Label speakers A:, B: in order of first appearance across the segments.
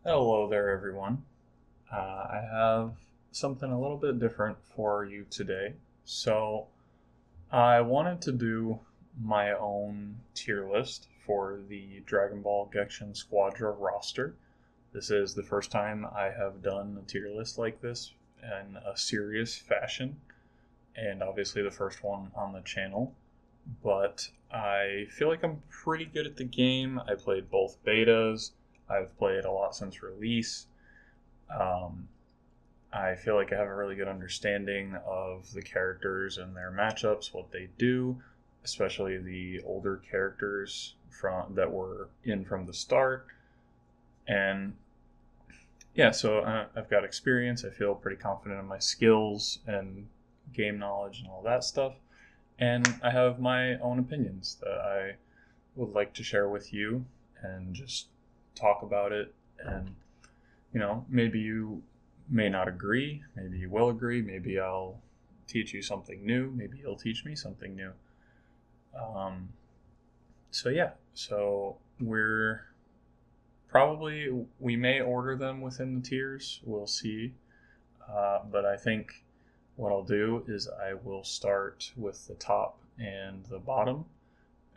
A: Hello there, everyone. I have something a little bit different for you today. So, I wanted to do my own tier list for the Dragon Ball Genshin Squadra roster. This is the first time I have done a tier list like this in a serious fashion, and obviously the first one on the channel. But I feel like I'm pretty good at the game. I played both betas, I've played a lot since release. Um, I feel like I have a really good understanding of the characters and their matchups, what they do, especially the older characters from that were in from the start. And yeah, so I've got experience. I feel pretty confident in my skills and game knowledge and all that stuff. And I have my own opinions that I would like to share with you and just talk about it. And maybe you may not agree, maybe you will agree, maybe I'll teach you something new, maybe you'll teach me something new. Um, so we may order them within the tiers, we'll see. But I think what I'll do is I will start with the top and the bottom,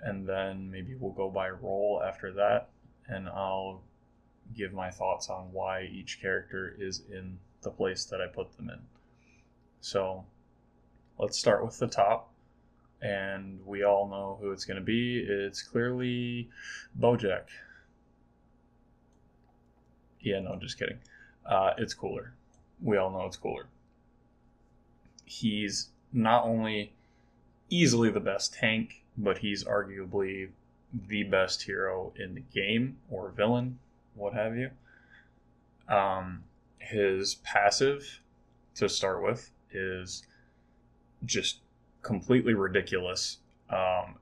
A: and then maybe we'll go by role after that, and I'll give my thoughts on why each character is in the place that I put them in. So let's start with the top, and we all know who it's going to be. It's clearly Bojack. Yeah, no, just kidding. It's Cooler. We all know it's Cooler. He's not only easily the best tank, but he's arguably the best hero in the game or villain, what have you. His passive to start with is just completely ridiculous.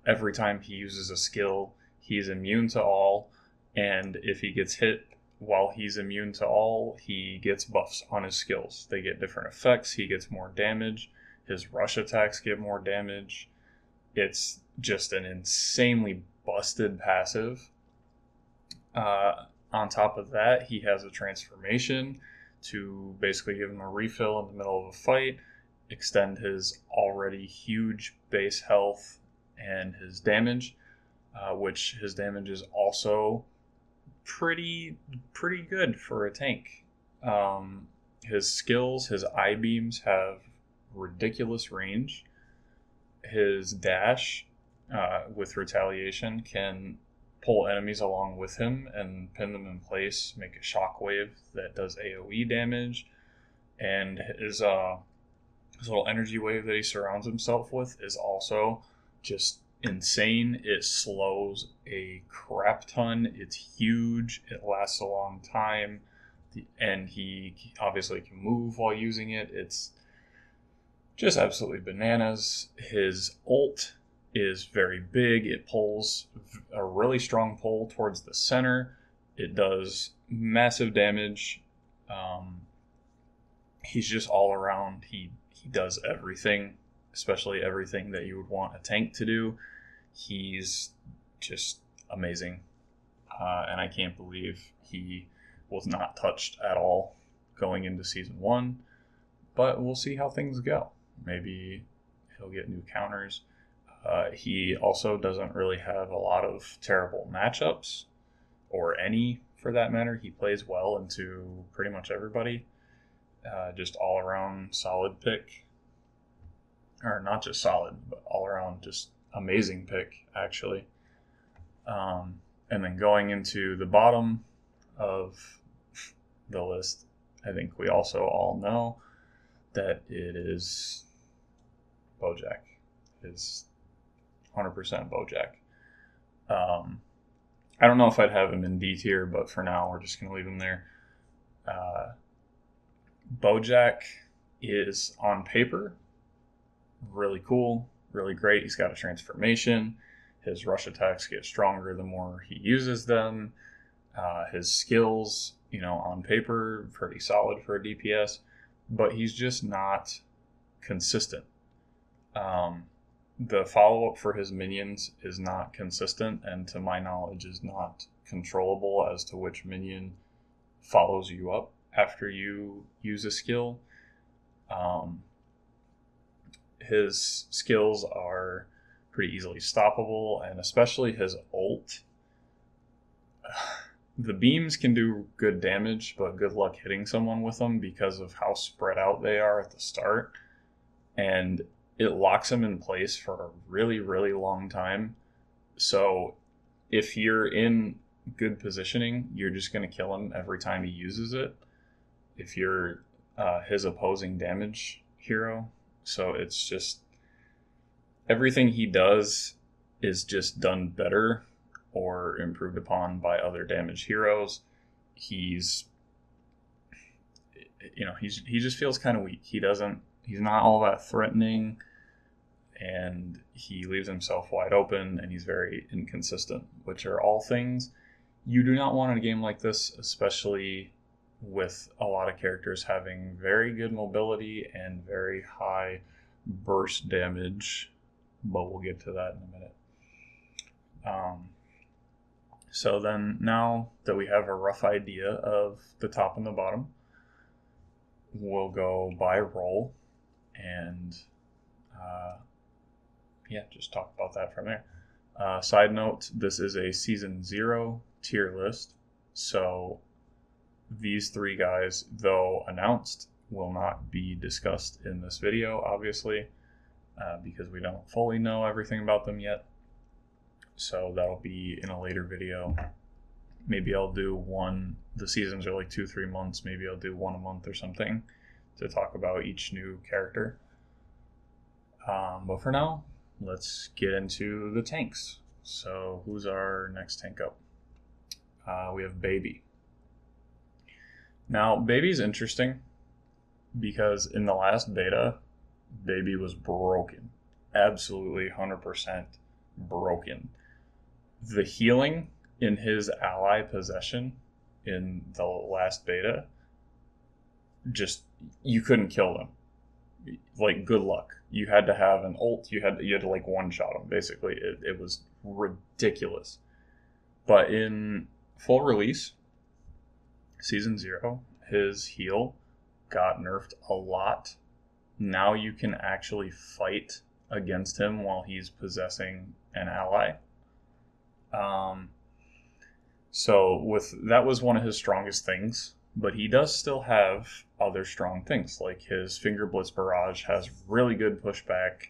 A: Every time he uses a skill, he's immune to all, and if he gets hit while he's immune to all, he gets buffs on his skills. They get different effects, he gets more damage, his rush attacks get more damage. It's just an insanely busted passive. On top of that, he has a transformation to basically give him a refill in the middle of a fight, extend his already huge base health and his damage, which his damage is also pretty good for a tank. His skills, his eye beams have ridiculous range. His dash with retaliation can pull enemies along with him and pin them in place, make a shockwave that does AoE damage, and his little energy wave that he surrounds himself with is also just insane. It slows a crap ton. It's huge. It lasts a long time, and he obviously can move while using it. It's just absolutely bananas. His ult is very big. It pulls a really strong pull towards the center. It does massive damage. He's just all around. He does everything, especially everything that you would want a tank to do. He's just amazing, and I can't believe he was not touched at all going into season one. But we'll see how things go. Maybe he'll get new counters. He also doesn't really have a lot of terrible matchups, or any for that matter. He plays well into pretty much everybody. Just all around solid pick. Or not just solid, but all around just amazing pick, actually. And then going into the bottom of the list, I think we also all know that it is Bojack. It's 100% Bojack. I don't know if I'd have him in D tier, but for now we're just going to leave him there. Bojack is on paper really cool, really great. He's got a transformation. His rush attacks get stronger the more he uses them. His skills, on paper, pretty solid for a DPS, but he's just not consistent. The follow up for his minions is not consistent, and to my knowledge, is not controllable as to which minion follows you up after you use a skill. His skills are pretty easily stoppable, and especially his ult. The beams can do good damage, but good luck hitting someone with them because of how spread out they are at the start. And it locks them in place for a really, really long time. So if you're in good positioning, you're just going to kill him every time he uses it. If you're his opposing damage hero. So it's just everything he does is just done better or improved upon by other damage heroes. He just feels kind of weak. He's not all that threatening, and he leaves himself wide open, and he's very inconsistent, which are all things you do not want in a game like this, especially with a lot of characters having very good mobility and very high burst damage, but we'll get to that in a minute. So then, now that we have a rough idea of the top and the bottom, we'll go by role and just talk about that from there. Side note, this is a Season 0 tier list, so these three guys, though announced, will not be discussed in this video, obviously, because we don't fully know everything about them yet. So that'll be in a later video. Maybe I'll do one. The seasons are like 2-3 months. Maybe I'll do one a month or something to talk about each new character. But for now, let's get into the tanks. So who's our next tank up? We have Baby. Now, Baby's interesting because in the last beta, Baby was broken. Absolutely 100% broken. The healing in his ally possession in the last beta, just, you couldn't kill them. Like, good luck. You had to have an ult. You had to like one-shot him, basically. It was ridiculous. But in full release, Season 0, his heal got nerfed a lot. Now you can actually fight against him while he's possessing an ally. So that was one of his strongest things, but he does still have other strong things, like his Finger Blitz Barrage has really good pushback.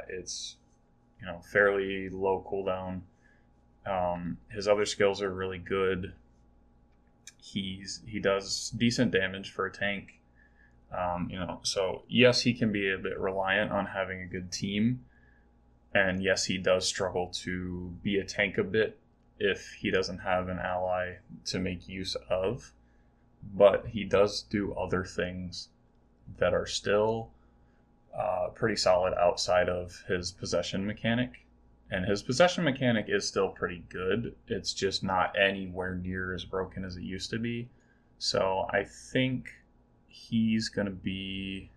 A: It's fairly low cooldown. His other skills are really good. He does decent damage for a tank. So yes, he can be a bit reliant on having a good team. And yes, he does struggle to be a tank a bit if he doesn't have an ally to make use of. But he does do other things that are still pretty solid outside of his possession mechanic. And his possession mechanic is still pretty good. It's just not anywhere near as broken as it used to be. So I think he's going to be...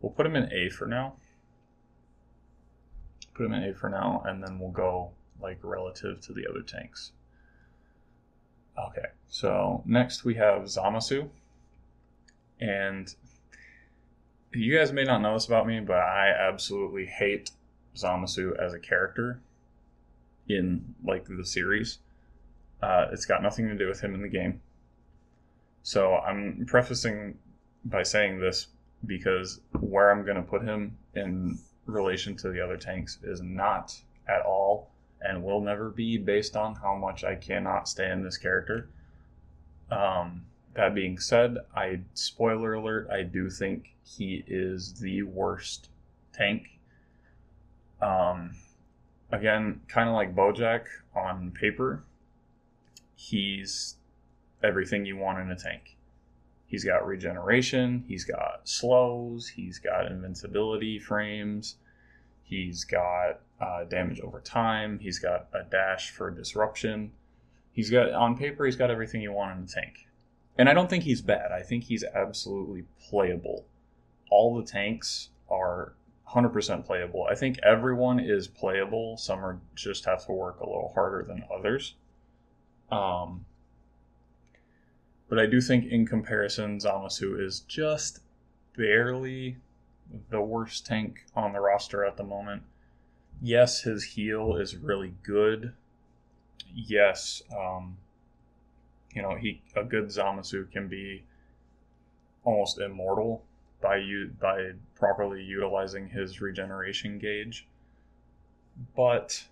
A: We'll put him in A for now. Put him in A for now, and then we'll go like relative to the other tanks. Okay, so next we have Zamasu. And you guys may not know this about me, but I absolutely hate Zamasu as a character in like the series. It's got nothing to do with him in the game. So I'm prefacing by saying this because where I'm going to put him in relation to the other tanks is not at all and will never be based on how much I cannot stand this character. That being said, spoiler alert, I do think he is the worst tank. Again, kind of like Bojack on paper, he's everything you want in a tank. He's got regeneration, he's got slows, he's got invincibility frames, he's got damage over time, he's got a dash for disruption. On paper, he's got everything you want in a tank. And I don't think he's bad. I think he's absolutely playable. All the tanks are 100% playable. I think everyone is playable. Some just have to work a little harder than others. But I do think in comparison, Zamasu is just barely the worst tank on the roster at the moment. Yes, his heal is really good. Yes, a good Zamasu can be almost immortal by properly utilizing his regeneration gauge. But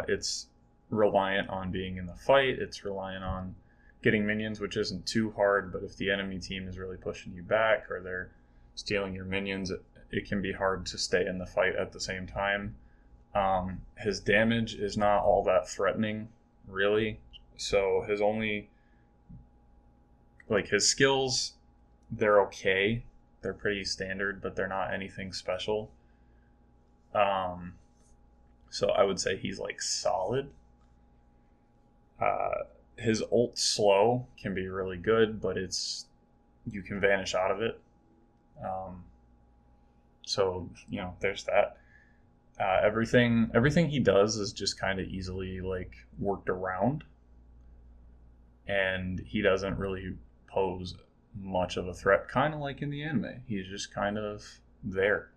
A: it's reliant on being in the fight. It's reliant on getting minions, which isn't too hard, but if the enemy team is really pushing you back or they're stealing your minions, it can be hard to stay in the fight at the same time. His damage is not all that threatening, really. So his skills, they're okay. They're pretty standard, but they're not anything special. So I would say he's like solid. His ult slow can be really good, but you can vanish out of it. So there's that. Everything he does is just kind of easily like worked around, and he doesn't really pose much of a threat. Kind of like in the anime, he's just kind of there.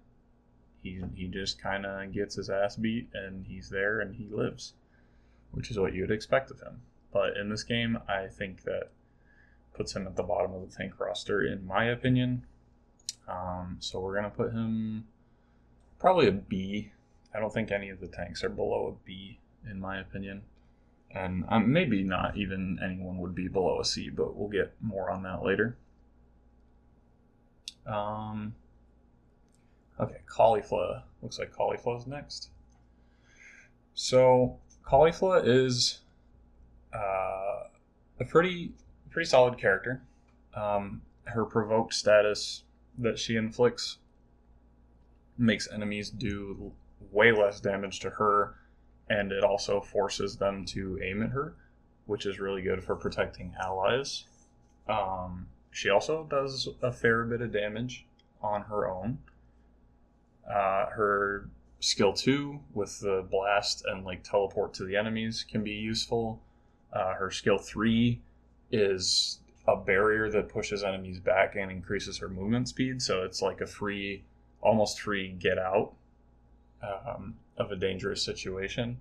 A: He just kind of gets his ass beat, and he's there, and he lives, which is what you'd expect of him. But in this game, I think that puts him at the bottom of the tank roster, in my opinion. So we're going to put him probably a B. I don't think any of the tanks are below a B, in my opinion. And maybe not even anyone would be below a C, but we'll get more on that later. Okay, Caulifla. Looks like Caulifla's next. So Caulifla is a pretty solid character. Her provoked status that she inflicts makes enemies do way less damage to her, and it also forces them to aim at her, which is really good for protecting allies. She also does a fair bit of damage on her own. Her skill 2 with the blast and like teleport to the enemies can be useful. Her skill 3 is a barrier that pushes enemies back and increases her movement speed, so it's like a almost free get out of a dangerous situation.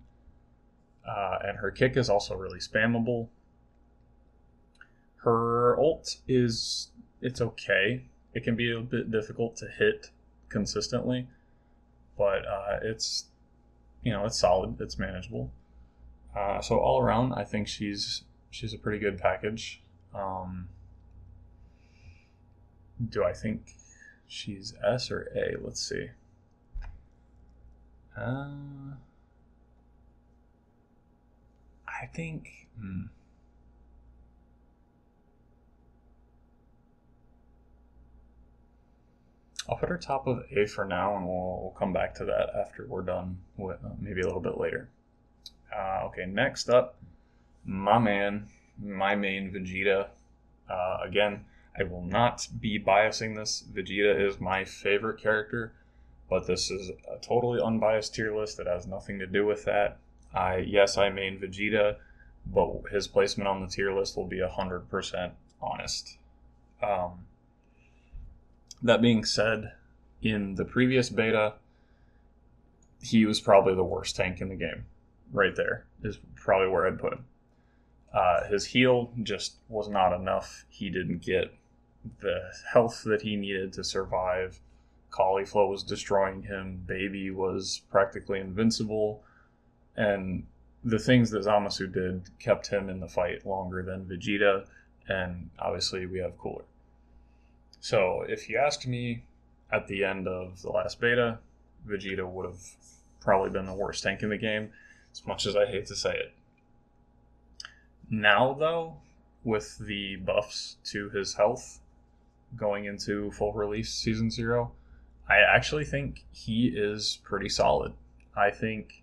A: And her kick is also really spammable. Her ult it's okay. It can be a bit difficult to hit consistently, but it's solid. It's manageable. So all around, I think she's a pretty good package. Do I think she's S or A? Let's see. I think. I'll put her top of A for now, and we'll come back to that after we're done with maybe a little bit later. Okay, next up, my main Vegeta. Again, I will not be biasing this. Vegeta is my favorite character, but this is a totally unbiased tier list that has nothing to do with that. I main Vegeta, but his placement on the tier list will be 100% honest. That being said, in the previous beta, he was probably the worst tank in the game. Right there is probably where I'd put him. His heal just was not enough. He didn't get the health that he needed to survive. Caulifla was destroying him. Baby was practically invincible. And the things that Zamasu did kept him in the fight longer than Vegeta. And obviously we have Cooler. So if you asked me at the end of the last beta, Vegeta would have probably been the worst tank in the game, as much as I hate to say it. Now, though, with the buffs to his health going into full release Season 0, I actually think he is pretty solid. I think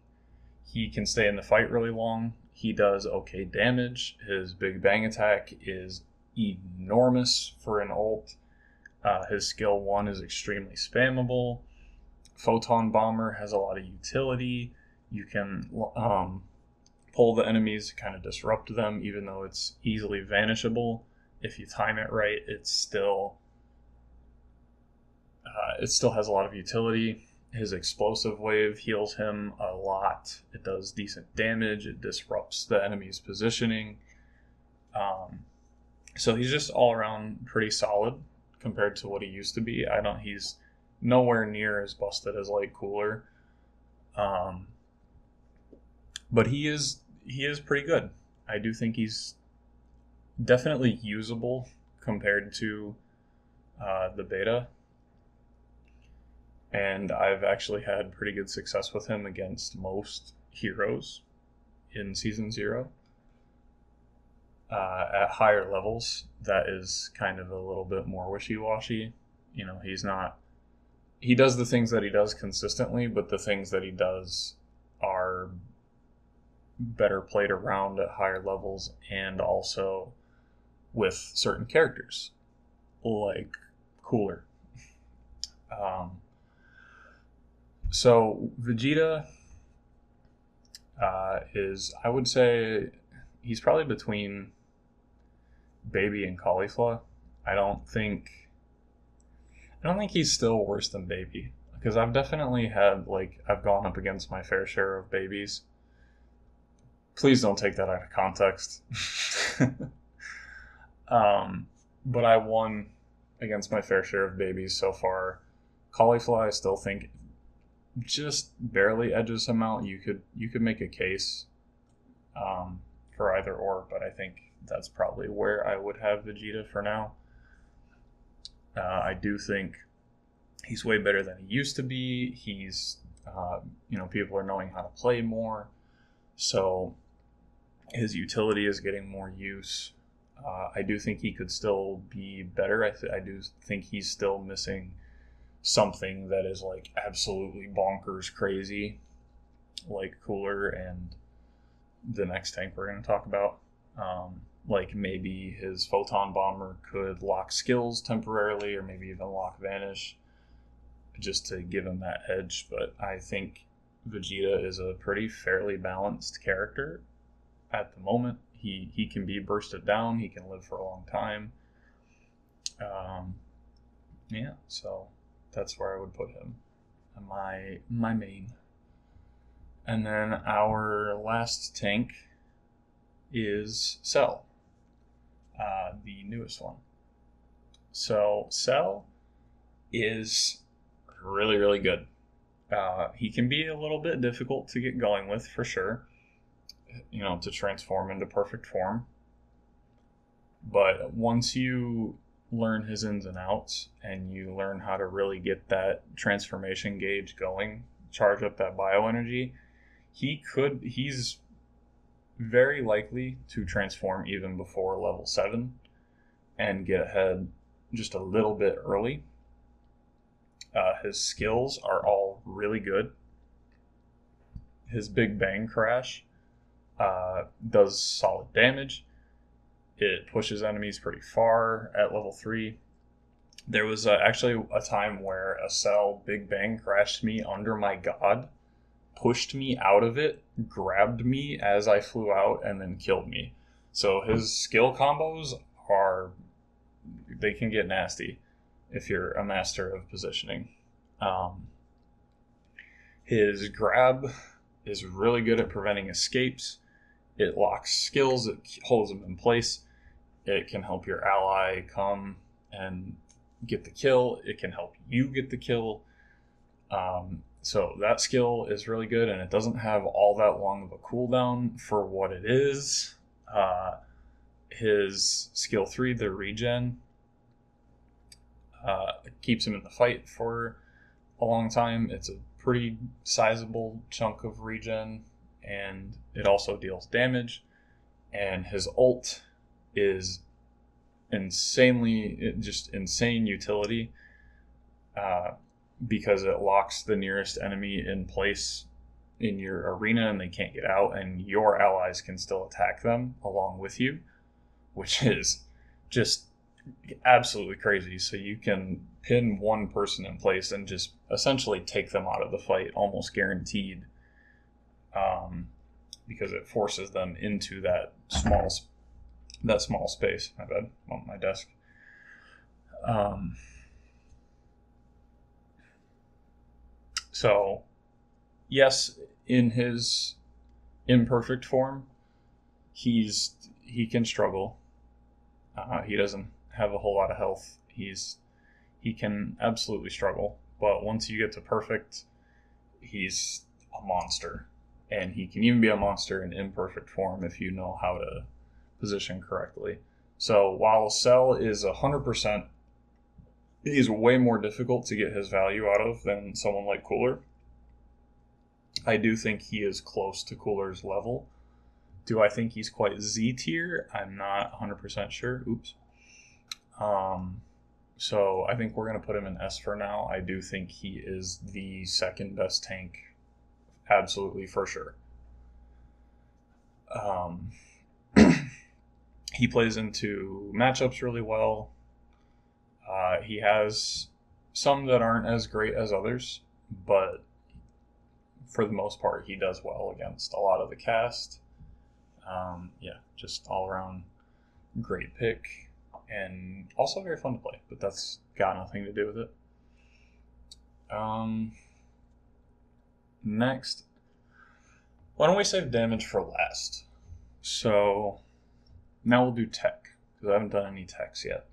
A: he can stay in the fight really long. He does okay damage. His Big Bang attack is enormous for an ult. His skill 1 is extremely spammable. Photon Bomber has a lot of utility. You can pull the enemies, kind of disrupt them, even though it's easily vanishable. if you time it right, it still has a lot of utility. His explosive wave heals him a lot. It does decent damage. It disrupts the enemy's positioning. So he's just all around pretty solid compared to what he used to be. He's nowhere near as busted as like Cooler. But he is pretty good. I do think he's definitely usable compared to the beta. And I've actually had pretty good success with him against most heroes in Season 0. At higher levels, that is kind of a little bit more wishy-washy. You know, he does the things that he does consistently, but the things that he does are better played around at higher levels and also with certain characters, like Cooler. So Vegeta is, I would say, he's probably between Baby and Caulifla. I don't think he's still worse than Baby, because I've definitely I've gone up against my fair share of babies. Please don't take that out of context. But I won against my fair share of babies so far. Caulifla, I still think just barely edges him out. You could make a case for either or, but I think that's probably where I would have Vegeta for now. I do think he's way better than he used to be. He's people are knowing how to play more, so his utility is getting more use. I do think he could still be better. I do think he's still missing something that is like absolutely bonkers crazy, like Cooler and the next tank we're going to talk about. Like maybe his photon bomber could lock skills temporarily, or maybe even lock vanish, just to give him that edge. But I think Vegeta is a pretty fairly balanced character at the moment. He can be bursted down. He can live for a long time. So that's where I would put him. My main. And then our last tank is Cell, the newest one. So Cell is really, really good. He can be a little bit difficult to get going with, for sure, to transform into perfect form. But once you learn his ins and outs and you learn how to really get that transformation gauge going, charge up that bioenergy, he's very likely to transform even before level 7 and get ahead just a little bit early. His skills are all really good. His Big Bang Crash does solid damage. It pushes enemies pretty far at level 3. There was actually a time where a Cell Big Bang crashed me under my god, pushed me out of it, grabbed me as I flew out, and then killed me. So his skill combos they can get nasty if you're a master of positioning. His grab is really good at preventing escapes. It locks skills. It holds them in place. It can help your ally come and get the kill. It can help you get the kill. So that skill is really good, and it doesn't have all that long of a cooldown for what it is. His skill 3, the regen, keeps him in the fight for a long time. It's a pretty sizable chunk of regen, and it also deals damage. And his ult is insane utility, because it locks the nearest enemy in place in your arena and they can't get out, and your allies can still attack them along with you, which is just absolutely crazy. So you can pin one person in place and just essentially take them out of the fight, almost guaranteed, because it forces them into that that small space. My bad. On my desk. So, yes, in his imperfect form, he can struggle. He doesn't have a whole lot of health. He can absolutely struggle. But once you get to perfect, he's a monster. And he can even be a monster in imperfect form if you know how to position correctly. So while Cell is 100%, he's way more difficult to get his value out of than someone like Cooler. I do think he is close to Cooler's level. Do I think he's quite Z tier? I'm not 100% sure. Oops. So I think we're going to put him in S for now. I do think he is the second best tank. Absolutely, for sure. He plays into matchups really well. He has some that aren't as great as others, but for the most part, he does well against a lot of the cast. Just all around great pick, and also very fun to play, but that's got nothing to do with it. Next, why don't we save damage for last? So now we'll do tech, because I haven't done any techs yet.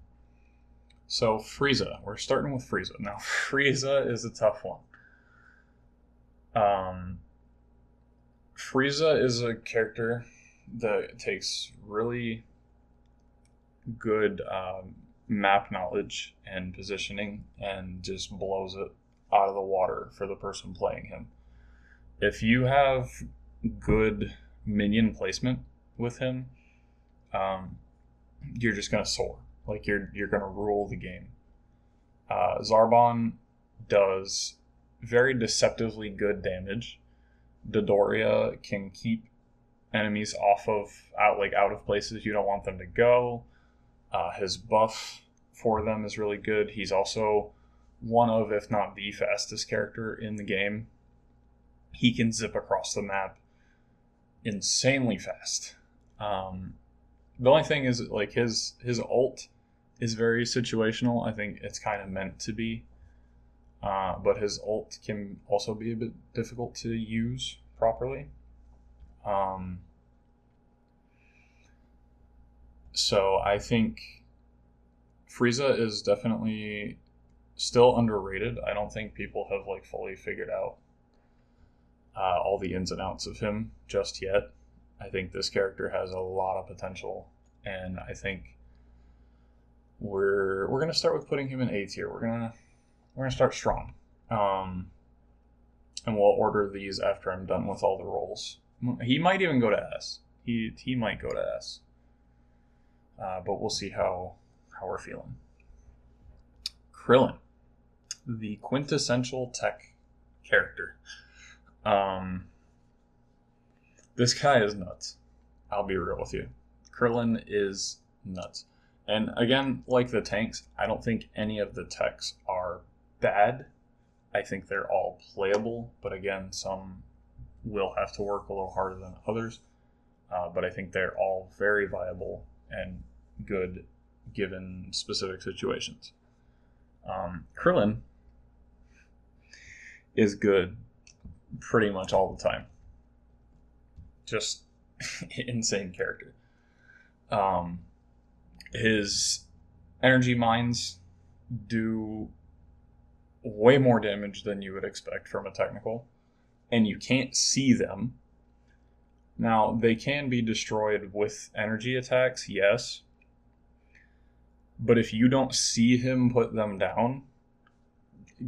A: So Frieza, we're starting with Frieza. Now Frieza is a tough one. Frieza is a character that takes really good map knowledge and positioning and just blows it out of the water for the person playing him. If you have good minion placement with him, you're just going to soar. Like, you're going to rule the game. Zarbon does very deceptively good damage. Dodoria can keep enemies out of places you don't want them to go. His buff for them is really good. He's also one of, if not the fastest character in the game. He can zip across the map insanely fast. The only thing is, like, his ult is very situational. I think it's kind of meant to be. But his ult can also be a bit difficult to use properly. So I think Frieza is definitely still underrated. I don't think people have fully figured out all the ins and outs of him just yet. I think this character has a lot of potential, and I think we're gonna start with putting him in A tier. We're gonna start strong, and we'll order these after I'm done with all the roles. He might even go to S. He might go to S, but we'll see how we're feeling. Krillin, the quintessential tech character. This guy is nuts. I'll be real with you. Krillin is nuts. And again, like the tanks, I don't think any of the techs are bad. I think they're all playable, but again, some will have to work a little harder than others. But I think they're all very viable and good given specific situations. Krillin is good pretty much all the time. Just insane character. His energy mines do way more damage than you would expect from a technical, and you can't see them. Now, they can be destroyed with energy attacks, yes, but if you don't see him put them down,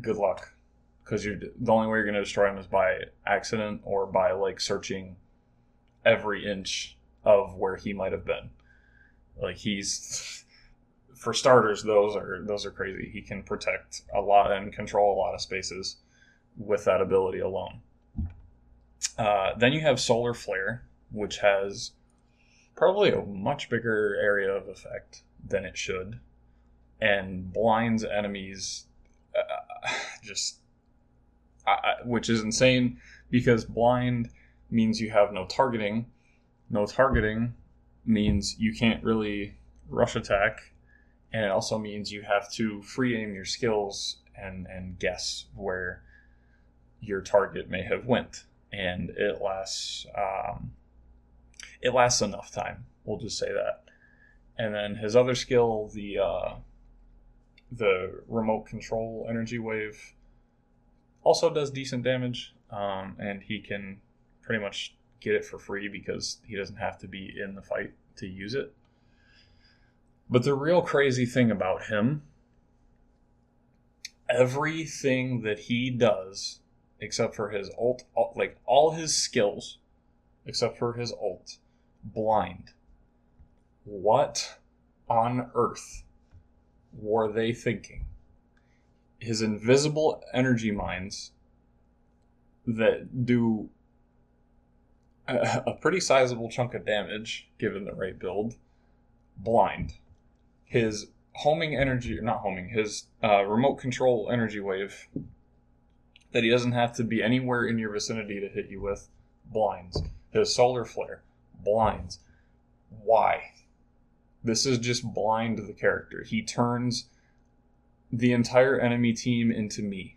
A: good luck, because the only way you're going to destroy him is by accident or by searching every inch of where he might have been. He's, for starters, those are crazy. He can protect a lot and control a lot of spaces with that ability alone. Then you have Solar Flare, which has probably a much bigger area of effect than it should, and blinds enemies, which is insane, because blind means you have no targeting. No targeting means you can't really rush attack, and it also means you have to free aim your skills and guess where your target may have went, and it lasts enough time. We'll just say that. And then his other skill, the remote control energy wave, also does decent damage, and he can pretty much get it for free because he doesn't have to be in the fight to use it. But the real crazy thing about him, everything that he does, except for his ult, like all his skills, except for his ult, blind. What on earth were they thinking? His invisible energy mines that do a pretty sizable chunk of damage, given the right build, blind. His his remote control energy wave that he doesn't have to be anywhere in your vicinity to hit you with, blinds. His solar flare, blinds. Why? This is just blind the character. He turns the entire enemy team into me.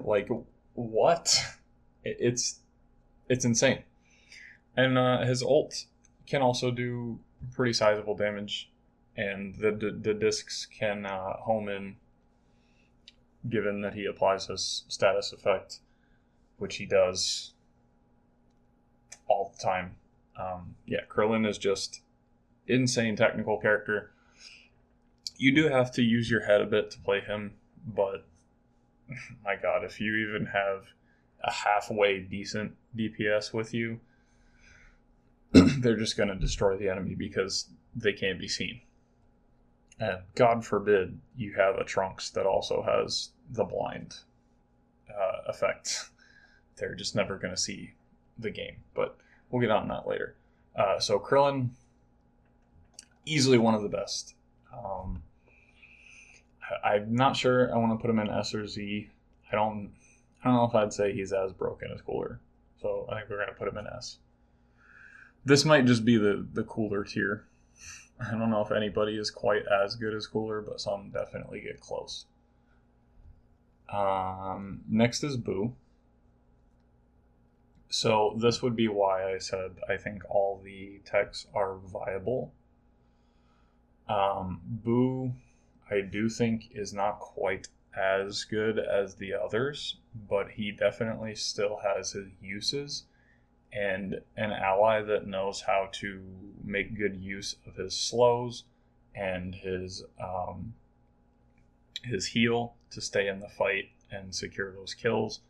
A: Like, what? It's insane. And his ult can also do pretty sizable damage, and the discs can home in, given that he applies his status effect, which he does all the time. Krillin is just insane technical character. You do have to use your head a bit to play him, but my god, if you even have a halfway decent DPS with you, they're just going to destroy the enemy because they can't be seen. And God forbid you have a Trunks that also has the blind effect. They're just never going to see the game, but we'll get on that later. So Krillin, easily one of the best. I'm not sure I want to put him in S or Z. I don't know if I'd say he's as broken as Cooler. So I think we're going to put him in S. This might just be the Cooler tier. I don't know if anybody is quite as good as Cooler, but some definitely get close. Next is Boo. So this would be why I said I think all the techs are viable. Boo, I do think, is not quite as good as the others, but he definitely still has his uses, and an ally that knows how to make good use of his slows and his heal to stay in the fight and secure those kills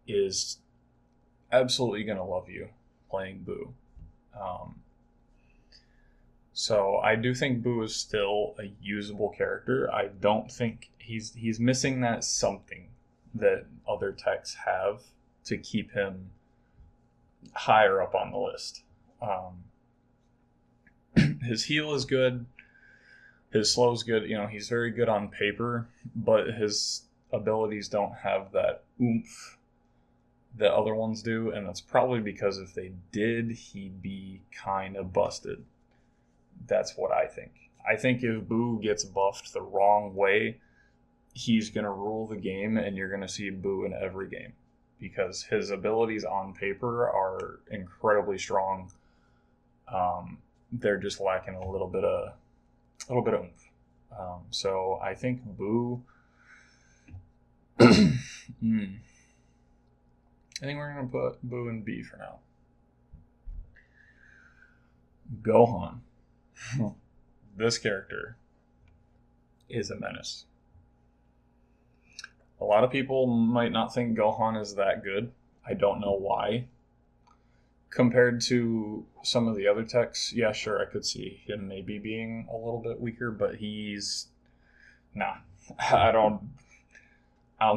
A: is absolutely going to love you playing Boo. So I do think Boo is still a usable character. I don't think he's missing that something that other techs have to keep him higher up on the list. His heal is good. His slow is good. You know, he's very good on paper, but his abilities don't have that oomph that other ones do, and that's probably because if they did, he'd be kind of busted. That's what I think. I think if Boo gets buffed the wrong way, he's going to rule the game, and you're going to see Boo in every game because his abilities on paper are incredibly strong. They're just lacking a little bit of oomph. So I think Boo. I think we're going to put Boo in B for now. Gohan. This character is a menace. A lot of people might not think Gohan is that good. I don't know why. Compared to some of the other techs, yeah, sure, I could see him maybe being a little bit weaker, but he's... Nah. I don't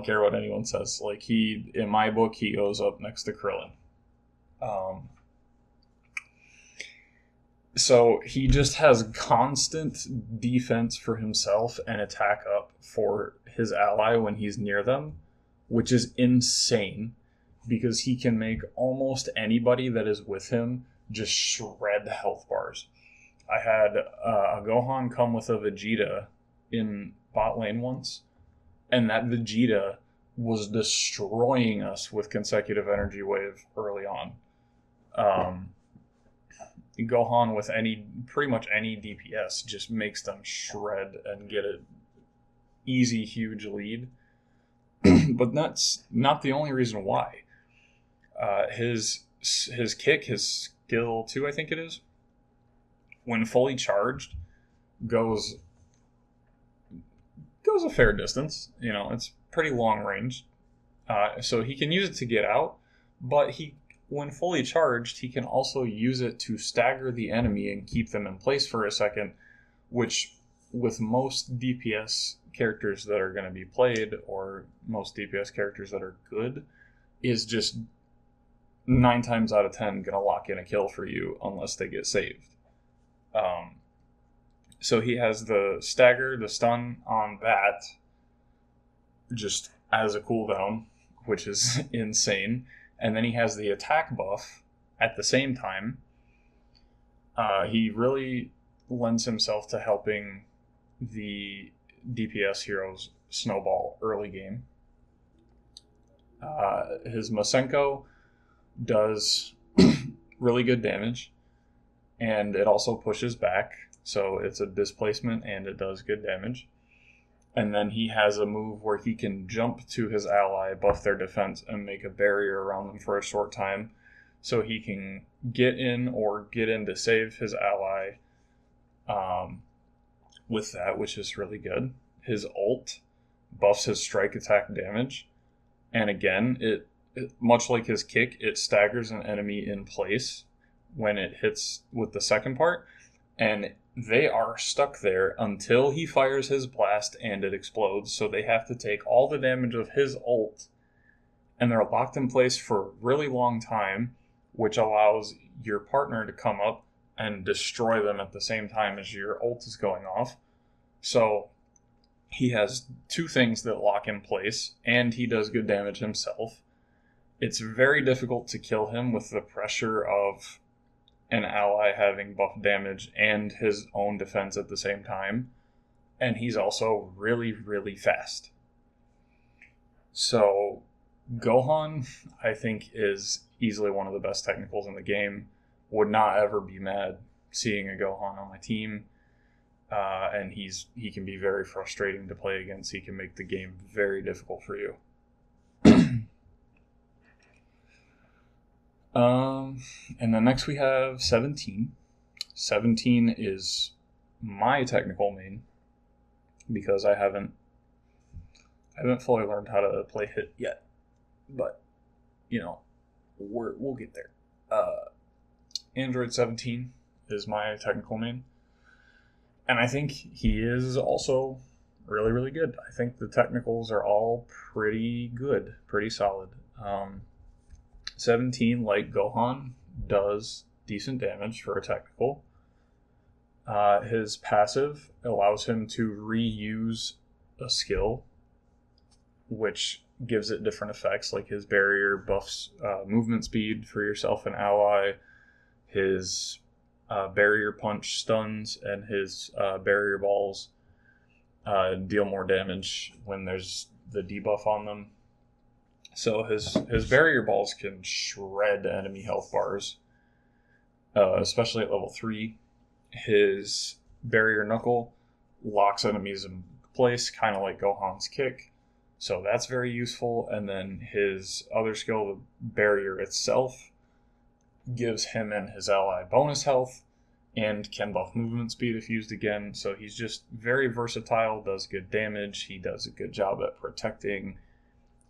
A: care what anyone says. Like, in my book, he goes up next to Krillin. So he just has constant defense for himself and attack up for his ally when he's near them, which is insane. because he can make almost anybody that is with him just shred health bars. I had a Gohan come with a Vegeta in bot lane once, and that Vegeta was destroying us with consecutive energy wave early on. Gohan with pretty much any DPS just makes them shred and get an easy, huge lead. But that's not the only reason why. His kick, his skill 2, I think it is, when fully charged, goes a fair distance. It's pretty long range. So he can use it to get out, but when fully charged, he can also use it to stagger the enemy and keep them in place for a second, which with most DPS characters that are going to be played, or most DPS characters that are good, is just 9 times out of 10 going to lock in a kill for you unless they get saved. So he has the stagger, the stun on that, just as a cooldown, which is insane. And then he has the attack buff at the same time. He really lends himself to helping the DPS heroes snowball early game. His Masenko does really good damage, and it also pushes back, so it's a displacement and it does good damage. And then he has a move where he can jump to his ally, buff their defense, and make a barrier around them for a short time, so he can get in to save his ally with that, which is really good. His ult buffs his strike attack damage, and again, it much like his kick, it staggers an enemy in place when it hits with the second part, and they are stuck there until he fires his blast and it explodes, so they have to take all the damage of his ult, and they're locked in place for a really long time, which allows your partner to come up and destroy them at the same time as your ult is going off. So he has 2 things that lock in place, and he does good damage himself. It's very difficult to kill him with the pressure of an ally having buff damage and his own defense at the same time. And he's also really, really fast. So Gohan, I think, is easily one of the best technicals in the game. Would not ever be mad seeing a Gohan on my team. And he can be very frustrating to play against. He can make the game very difficult for you. And then next we have 17. 17 is my technical main, because I haven't fully learned how to play hit yet, but we'll get there. Android 17 is my technical main, and I think he is also really, really good. I think the technicals are all pretty good, pretty solid. 17, like Gohan, does decent damage for a technical. His passive allows him to reuse a skill, which gives it different effects, like his barrier buffs movement speed for yourself and ally. His barrier punch stuns, and his barrier balls deal more damage when there's the debuff on them. So his barrier balls can shred enemy health bars, especially at level 3. His barrier knuckle locks enemies in place, kind of like Gohan's kick. So that's very useful. And then his other skill, the barrier itself, gives him and his ally bonus health and can buff movement speed if used again. So he's just very versatile, does good damage. He does a good job at protecting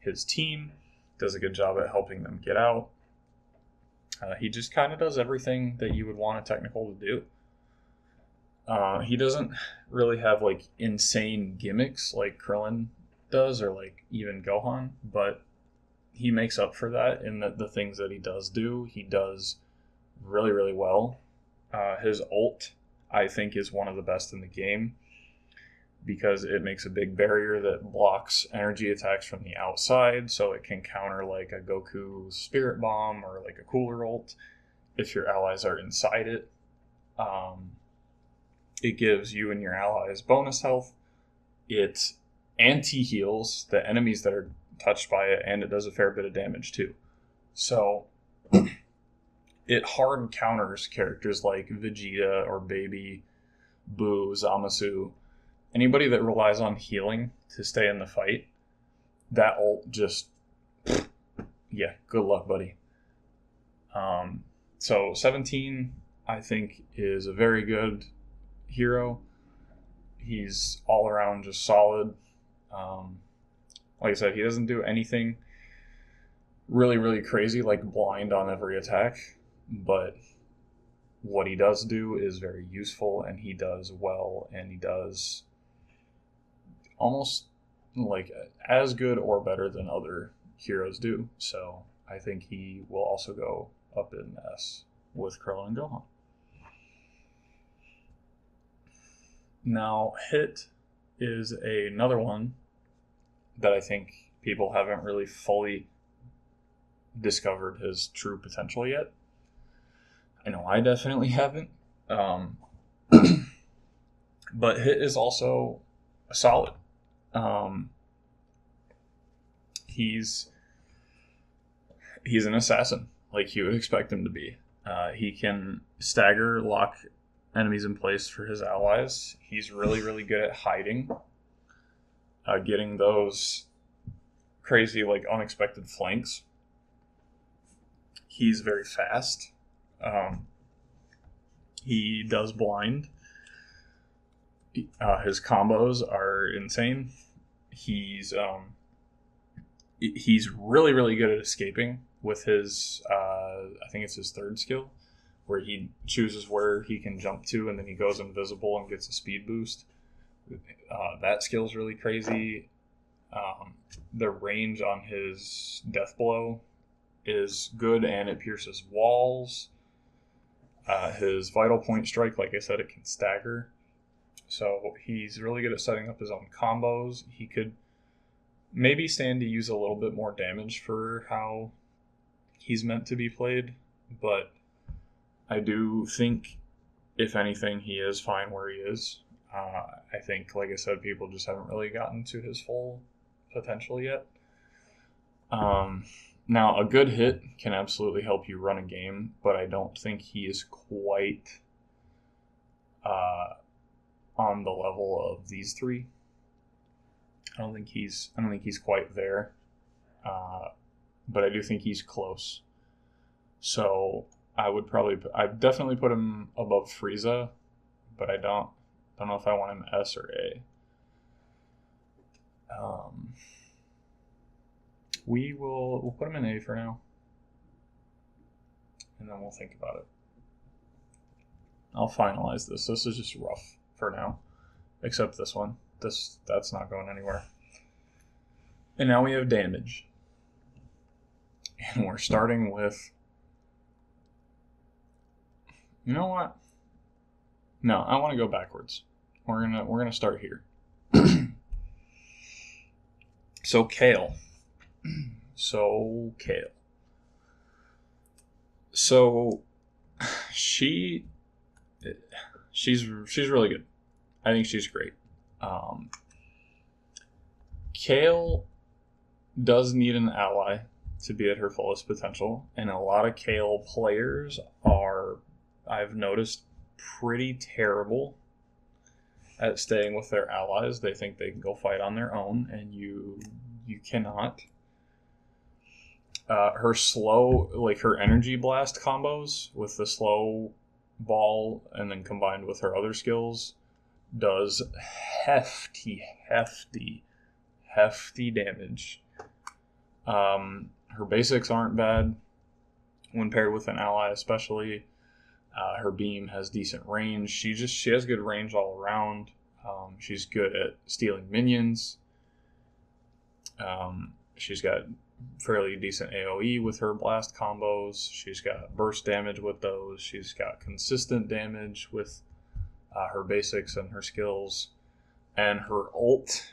A: his team, does a good job at helping them get out. He just kind of does everything that you would want a technical to do. He doesn't really have like insane gimmicks like Krillin does, or like even Gohan, but he makes up for that in that the things that he does do, he does really, really well. His ult, I think, is one of the best in the game. because it makes a big barrier that blocks energy attacks from the outside, so it can counter like a Goku Spirit Bomb or like a Cooler Ult if your allies are inside it. It gives you and your allies bonus health. It anti-heals the enemies that are touched by it, and it does a fair bit of damage too. So it hard counters characters like Vegeta or Baby, Boo, Zamasu. Anybody that relies on healing to stay in the fight, that ult just, yeah, good luck, buddy. So 17, I think, is a very good hero. He's all around just solid. Like I said, he doesn't do anything really, really crazy like blind on every attack, but what he does do is very useful, and he does well, and he does almost like as good or better than other heroes do. So I think he will also go up in S with Krillin and Gohan. Now, Hit is another one that I think people haven't really fully discovered his true potential yet. I know I definitely haven't. But Hit is also solid. He's an assassin, like you would expect him to be. He can stagger, lock enemies in place for his allies. He's really, really good at hiding, getting those crazy, like, unexpected flanks. He's very fast. He does blind. His combos are insane. He's really, really good at escaping with his, I think it's his third skill, where he chooses where he can jump to, and then he goes invisible and gets a speed boost. That skill's really crazy. The range on his death blow is good, and it pierces walls. His vital point strike, like I said, it can stagger. So he's really good at setting up his own combos. He could maybe stand to use a little bit more damage for how he's meant to be played, but I do think, if anything, he is fine where he is. I think, like I said, people just haven't really gotten to his full potential yet. Now, a good hit can absolutely help you run a game, but I don't think he is quite on the level of these three. I don't think he's quite there, but I do think he's close. So I'd definitely put him above Frieza, but I don't know if I want him S or A. We'll put him in A for now, and then we'll think about it. I'll finalize this. This is just rough for now, except this one. That's not going anywhere. And now we have damage, and we're starting with. You know what? No, I want to go backwards. We're gonna start here. So Kale. So she's really good. I think she's great. Kale does need an ally to be at her fullest potential, and a lot of Kale players are, I've noticed, pretty terrible at staying with their allies. They think they can go fight on their own, and you cannot. Her slow, like her energy blast combos with the slow ball, and then combined with her other skills, does hefty damage. Her basics aren't bad when paired with an ally, especially. Her beam has decent range. She has good range all around. She's good at stealing minions. She's got fairly decent AoE with her blast combos. She's got burst damage with those. She's got consistent damage with her basics and her skills. and her ult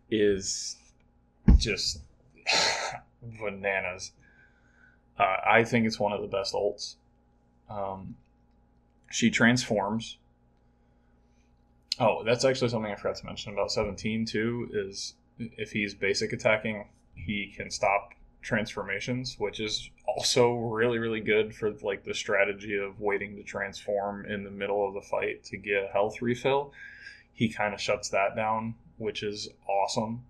A: is just bananas. I think it's one of the best ults. She transforms. Oh, that's actually something I forgot to mention about 17 too, is if he's basic attacking, he can stop transformations, which is also really, really good for like the strategy of waiting to transform in the middle of the fight to get a health refill. He kind of shuts that down, which is awesome.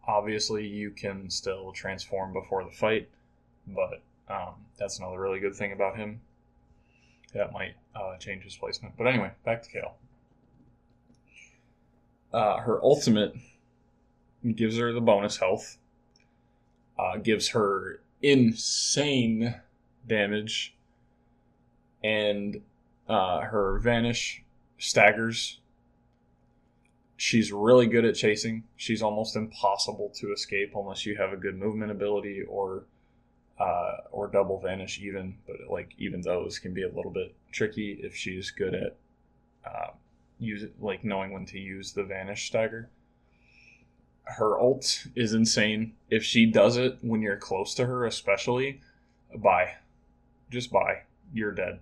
A: Obviously, you can still transform before the fight, but that's another really good thing about him. That might change his placement. But anyway, back to Kale. Her ultimate gives her the bonus health, gives her insane damage, and her vanish staggers. She's really good at chasing. She's almost impossible to escape unless you have a good movement ability or double vanish even. But like even those can be a little bit tricky if she's good at knowing when to use the vanish stagger. Her ult is insane. If she does it when you're close to her, especially, bye. Just bye. You're dead.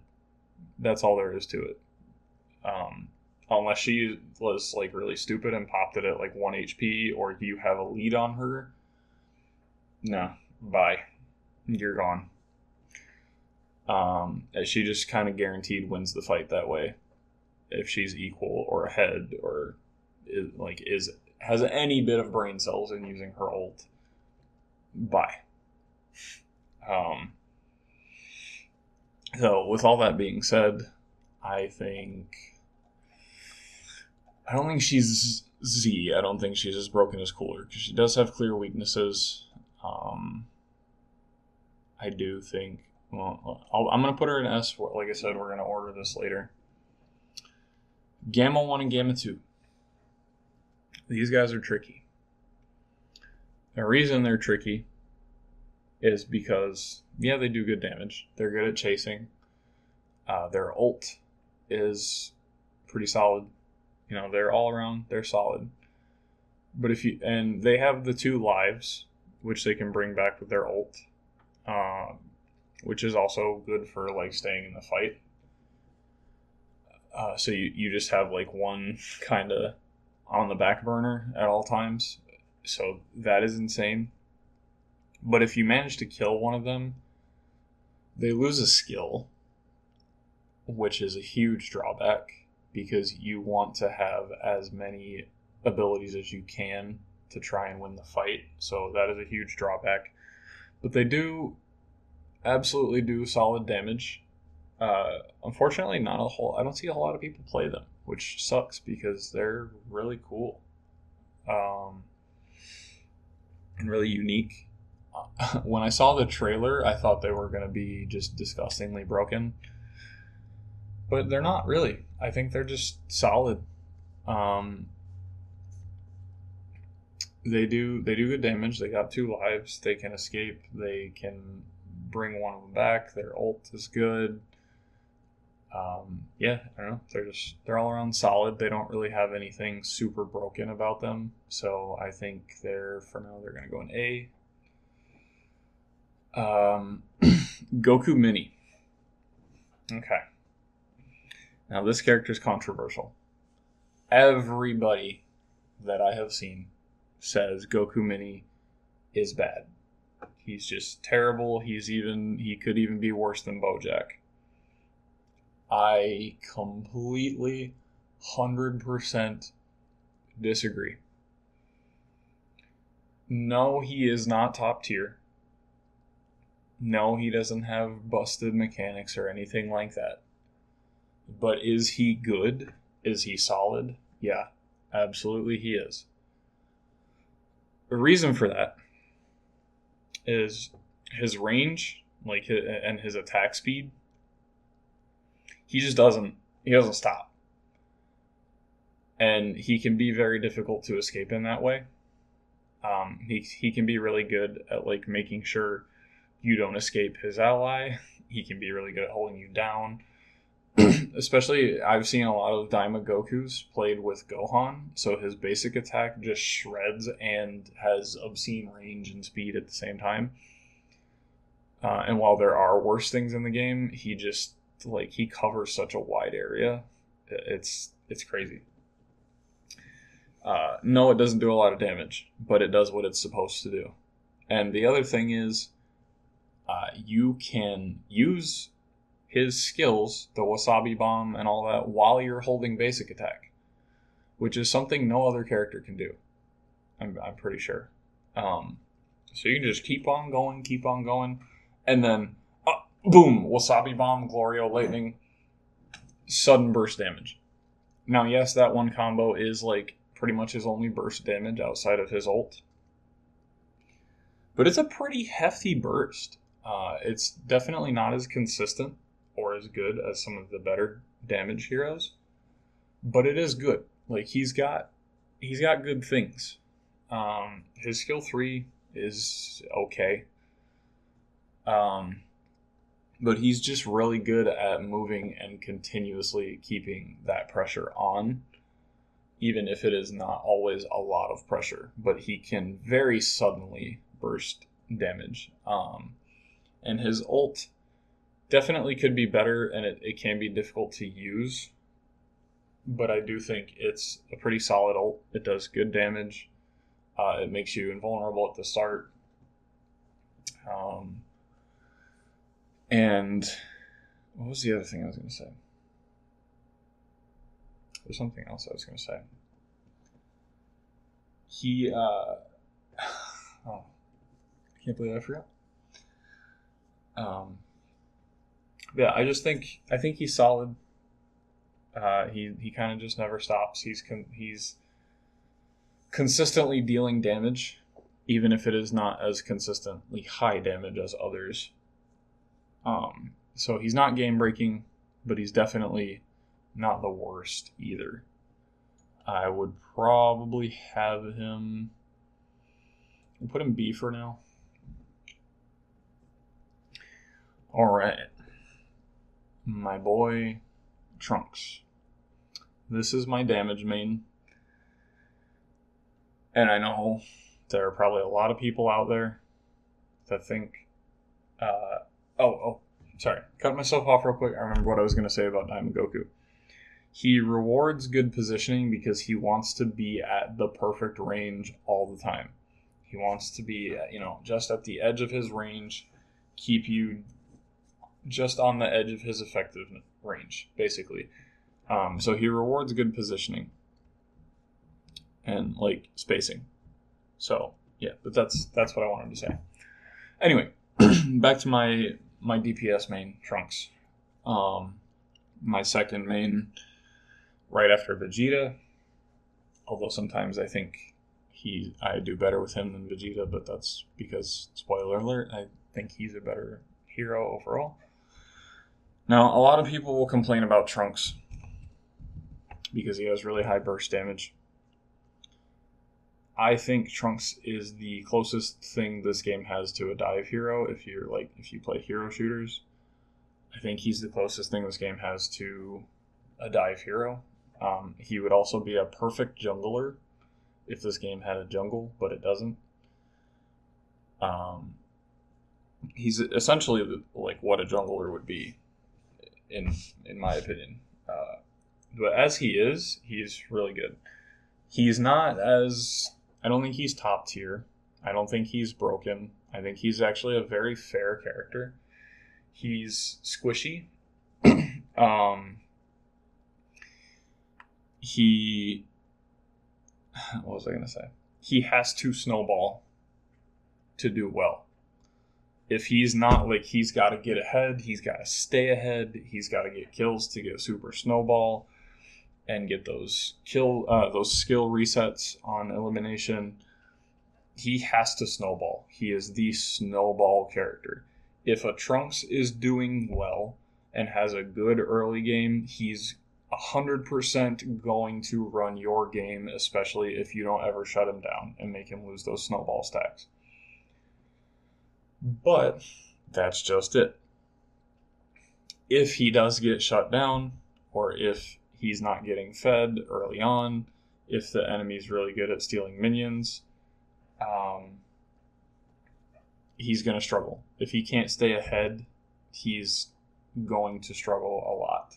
A: That's all there is to it. Unless she was like really stupid and popped it at like 1 HP, or you have a lead on her, no, bye. You're gone. She just kind of guaranteed wins the fight that way. If she's equal or ahead or has any bit of brain cells in using her ult, bye. So with all that being said, I don't think she's Z. I don't think she's as broken as Cooler, because she does have clear weaknesses. I do think, well, I'm going to put her in S. Like I said, we're going to order this later. Gamma 1 and Gamma 2. These guys are tricky. The reason they're tricky is because, yeah, they do good damage. They're good at chasing. Their ult is pretty solid. You know, they're all around. They're solid. But and they have the 2 lives, which they can bring back with their ult, which is also good for like staying in the fight. So you just have like one kind of on the back burner at all times. So that is insane. But if you manage to kill one of them, they lose a skill, which is a huge drawback, because you want to have as many abilities as you can to try and win the fight. So that is a huge drawback. But they do absolutely do solid damage. Unfortunately, I don't see a whole lot of people play them, which sucks because they're really cool. And really unique. When I saw the trailer, I thought they were going to be just disgustingly broken. But they're not really. I think they're just solid. They do good damage. They got 2 lives. They can escape. They can bring one of them back. Their ult is good. Yeah, I don't know. They're all around solid. They don't really have anything super broken about them. So I think for now they're going to go in A. Goku Mini. Okay. Now this character is controversial. Everybody that I have seen says Goku Mini is bad. He's just terrible. He could even be worse than Bojack. I completely 100% disagree. No, he is not top tier. No, he doesn't have busted mechanics or anything like that. But is he good? Is he solid? Yeah, absolutely he is. The reason for that is his range, and his attack speed. He doesn't stop. And he can be very difficult to escape in that way. He can be really good at like making sure you don't escape his ally. He can be really good at holding you down. Especially, I've seen a lot of Daima Gokus played with Gohan, so his basic attack just shreds and has obscene range and speed at the same time. And while there are worse things in the game, he just he covers such a wide area. It's crazy. No, it doesn't do a lot of damage, but it does what it's supposed to do. And the other thing is, you can use his skills, the Wasabi Bomb and all that, while you're holding basic attack, which is something no other character can do. I'm pretty sure. So you can just keep on going, and then, boom, Wasabi Bomb, Glorio Lightning, sudden burst damage. Now, yes, that one combo is pretty much his only burst damage outside of his ult. But it's a pretty hefty burst. It's definitely not as consistent or as good as some of the better damage heroes, but it is good. He's got good things. His skill 3 is okay. But he's just really good at moving and continuously keeping that pressure on, even if it is not always a lot of pressure. But he can very suddenly burst damage. And his ult definitely could be better, and it can be difficult to use. But I do think it's a pretty solid ult. It does good damage. It makes you invulnerable at the start. And what was the other thing I was going to say? There's something else I was going to say. He, oh, I can't believe I forgot. Yeah, I think he's solid. He kind of just never stops. He's consistently dealing damage, even if it is not as consistently high damage as others. So he's not game breaking, but he's definitely not the worst either. I would probably have him. We'll put him B for now. All right, my boy Trunks. This is my damage main, and I know there are probably a lot of people out there that think. Sorry, cut myself off real quick. I remember what I was going to say about Diamond Goku. He rewards good positioning because he wants to be at the perfect range all the time. He wants to be, just at the edge of his range, keep you just on the edge of his effective range, basically. So he rewards good positioning and spacing. So yeah, but that's what I wanted to say. Anyway, back to my DPS main, Trunks. My second main, right after Vegeta. Although sometimes I think I do better with him than Vegeta, but that's because, spoiler alert, I think he's a better hero overall. Now, a lot of people will complain about Trunks because he has really high burst damage. I think Trunks is the closest thing this game has to a dive hero. If you play hero shooters, I think he's the closest thing this game has to a dive hero. He would also be a perfect jungler if this game had a jungle, but it doesn't. He's essentially what a jungler would be, in my opinion. But as he's really good. He's not as... I don't think he's top tier. I don't think he's broken. I think he's actually a very fair character. He's squishy. What was I going to say? He has to snowball to do well. If he's not, he's got to get ahead, he's got to stay ahead, he's got to get kills to get super snowball and get those skill resets on elimination. He has to snowball. He is the snowball character. If a Trunks is doing well and has a good early game, he's 100% going to run your game, especially if you don't ever shut him down and make him lose those snowball stacks. But that's just it. if he does get shut down, or if he's not getting fed early on, if the enemy's really good at stealing minions, he's going to struggle. If he can't stay ahead, he's going to struggle a lot.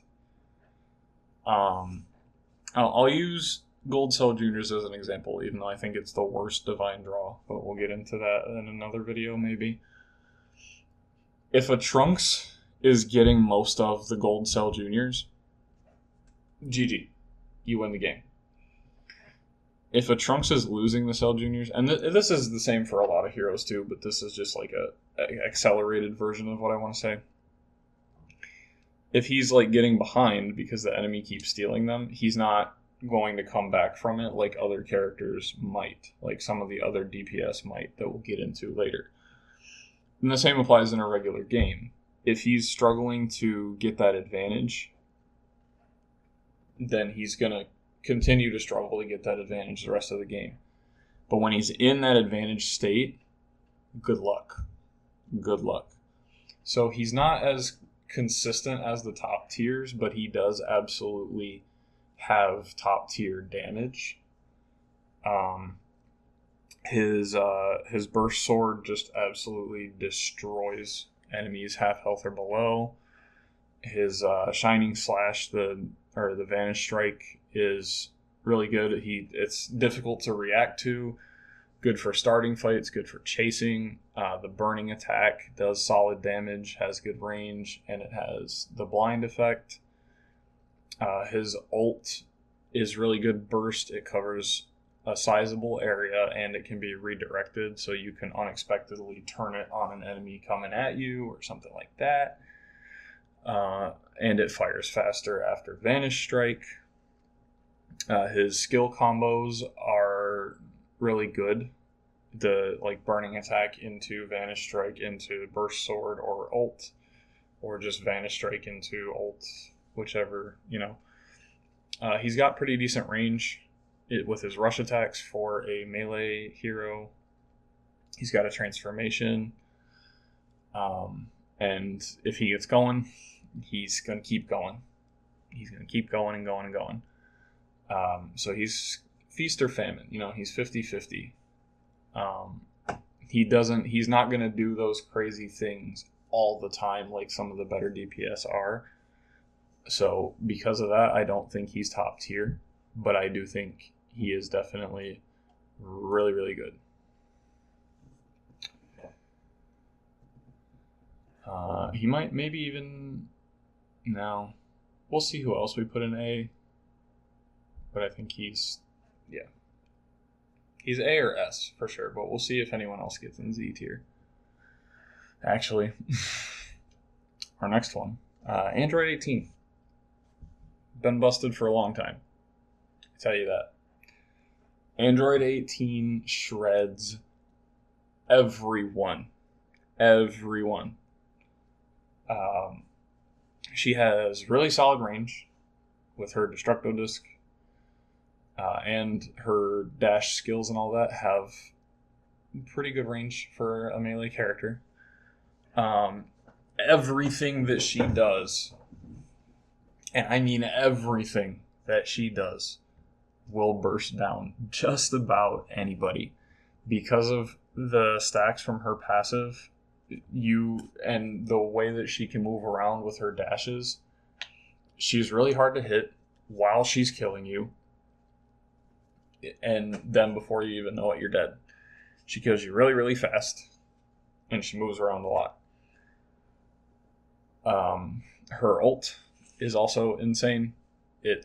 A: I'll use Gold Cell Juniors as an example, even though I think it's the worst Divine Draw, but we'll get into that in another video maybe. If a Trunks is getting most of the Gold Cell Juniors, GG. You win the game. If a Trunks is losing the Cell Juniors, and this is the same for a lot of heroes too, but this is just like a accelerated version of what I want to say. If he's like getting behind because the enemy keeps stealing them, he's not going to come back from it like other characters might, like some of the other DPS might that we'll get into later. And the same applies in a regular game. If he's struggling to get that advantage, then he's going to continue to struggle to get that advantage the rest of the game. But when he's in that advantage state, good luck. Good luck. So he's not as consistent as the top tiers, but he does absolutely have top tier damage. His burst sword just absolutely destroys enemies half health or below. His shining slash, the vanish strike, is really good. It's difficult to react to. Good for starting fights, good for chasing. The burning attack does solid damage, has good range, and it has the blind effect. His ult is really good burst. It covers a sizable area, and it can be redirected, so you can unexpectedly turn it on an enemy coming at you or something like that. And it fires faster after Vanish Strike. His skill combos are really good. The burning attack into Vanish Strike into Burst Sword or ult, or just Vanish Strike into ult, whichever, he's got pretty decent range with his rush attacks for a melee hero. He's got a transformation, and if he gets going, he's going to keep going. He's going to keep going and going and going. So he's feast or famine. He's 50-50. He's not going to do those crazy things all the time like some of the better DPS are. So because of that, I don't think he's top tier, but I do think he is definitely really, really good. He might maybe even... No. We'll see who else we put in A. But I think he's A or S for sure, but we'll see if anyone else gets in Z tier. Actually, our next one, Android 18. Been busted for a long time. I tell you that. Android 18 shreds everyone. Everyone. She has really solid range with her Destructo Disc. And her dash skills and all that have pretty good range for a melee character. Everything that she does, and I mean everything that she does, will burst down just about anybody. Because of the stacks from her passive, and the way that she can move around with her dashes, she's really hard to hit while she's killing you. And then before you even know it, you're dead. She kills you really, really fast, and she moves around a lot. Her ult is also insane. It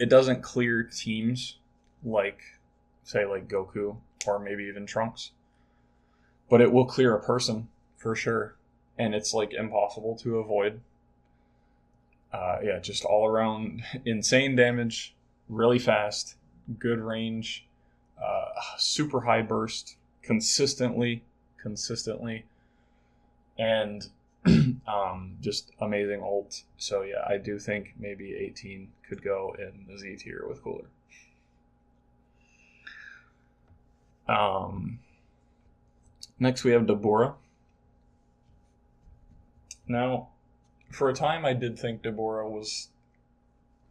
A: doesn't clear teams like Goku or maybe even Trunks, but it will clear a person for sure, and it's impossible to avoid. Just all around insane damage. Really fast, good range, super high burst, consistently, and just amazing ult. So yeah, I do think maybe 18 could go in the Z tier with Cooler. Next we have Deborah. Now, for a time, I did think Deborah was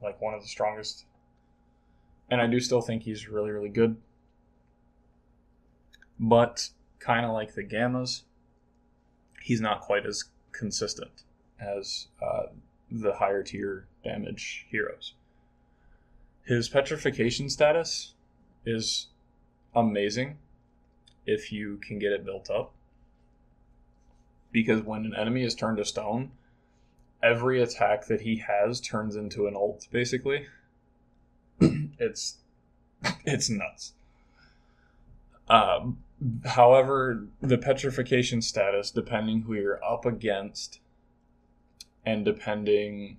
A: like one of the strongest, and I do still think he's really, really good. But kind of like the Gammas, he's not quite as consistent as the higher tier damage heroes. His petrification status is amazing if you can get it built up, because when an enemy is turned to stone, every attack that he has turns into an ult, basically. It's nuts. However, the petrification status, depending who you're up against, and depending,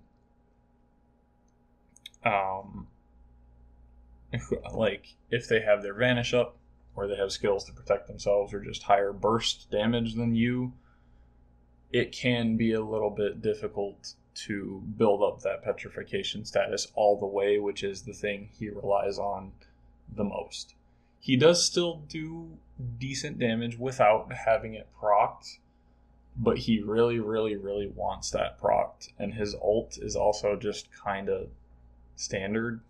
A: if they have their vanish up, or they have skills to protect themselves, or just higher burst damage than you, it can be a little bit difficult to build up that petrification status all the way, which is the thing he relies on the most. He does still do decent damage without having it procced, but he really, really, really wants that procced, and his ult is also just kind of standard.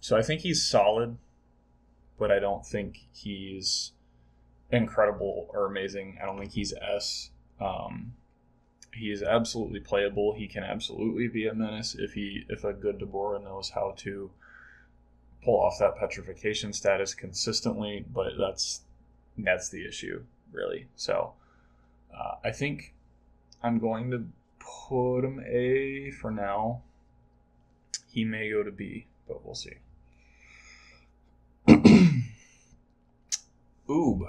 A: So I think he's solid, but I don't think he's incredible or amazing. I don't think he's S. He is absolutely playable. He can absolutely be a menace if a good Deborah knows how to pull off that petrification status consistently, but that's the issue, really. So I think I'm going to put him A for now. He may go to B, but we'll see. Oob.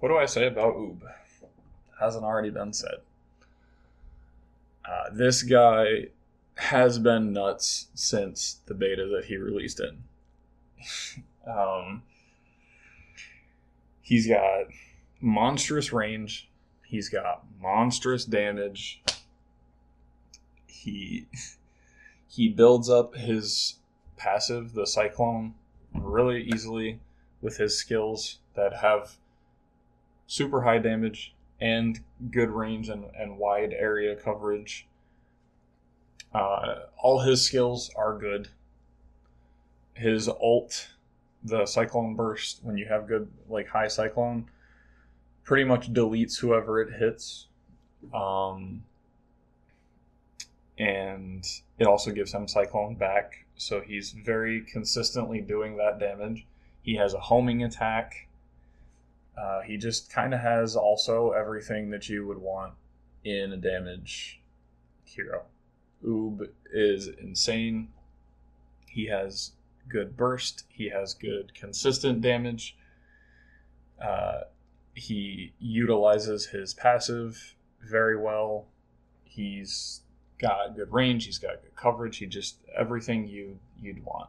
A: What do I say about Oob? Hasn't already been said. This guy has been nuts since the beta that he released in. He's got monstrous range. He's got monstrous damage. He builds up his passive, the Cyclone, really easily with his skills that have super high damage and good range and wide area coverage. All his skills are good. His ult, the Cyclone Burst, when you have good, high Cyclone, pretty much deletes whoever it hits. And it also gives him Cyclone back, so he's very consistently doing that damage. He has a homing attack. He just kind of has also everything that you would want in a damage hero. Oob is insane. He has good burst. He has good consistent damage. He utilizes his passive very well. He's got good range. He's got good coverage. He just everything you'd want.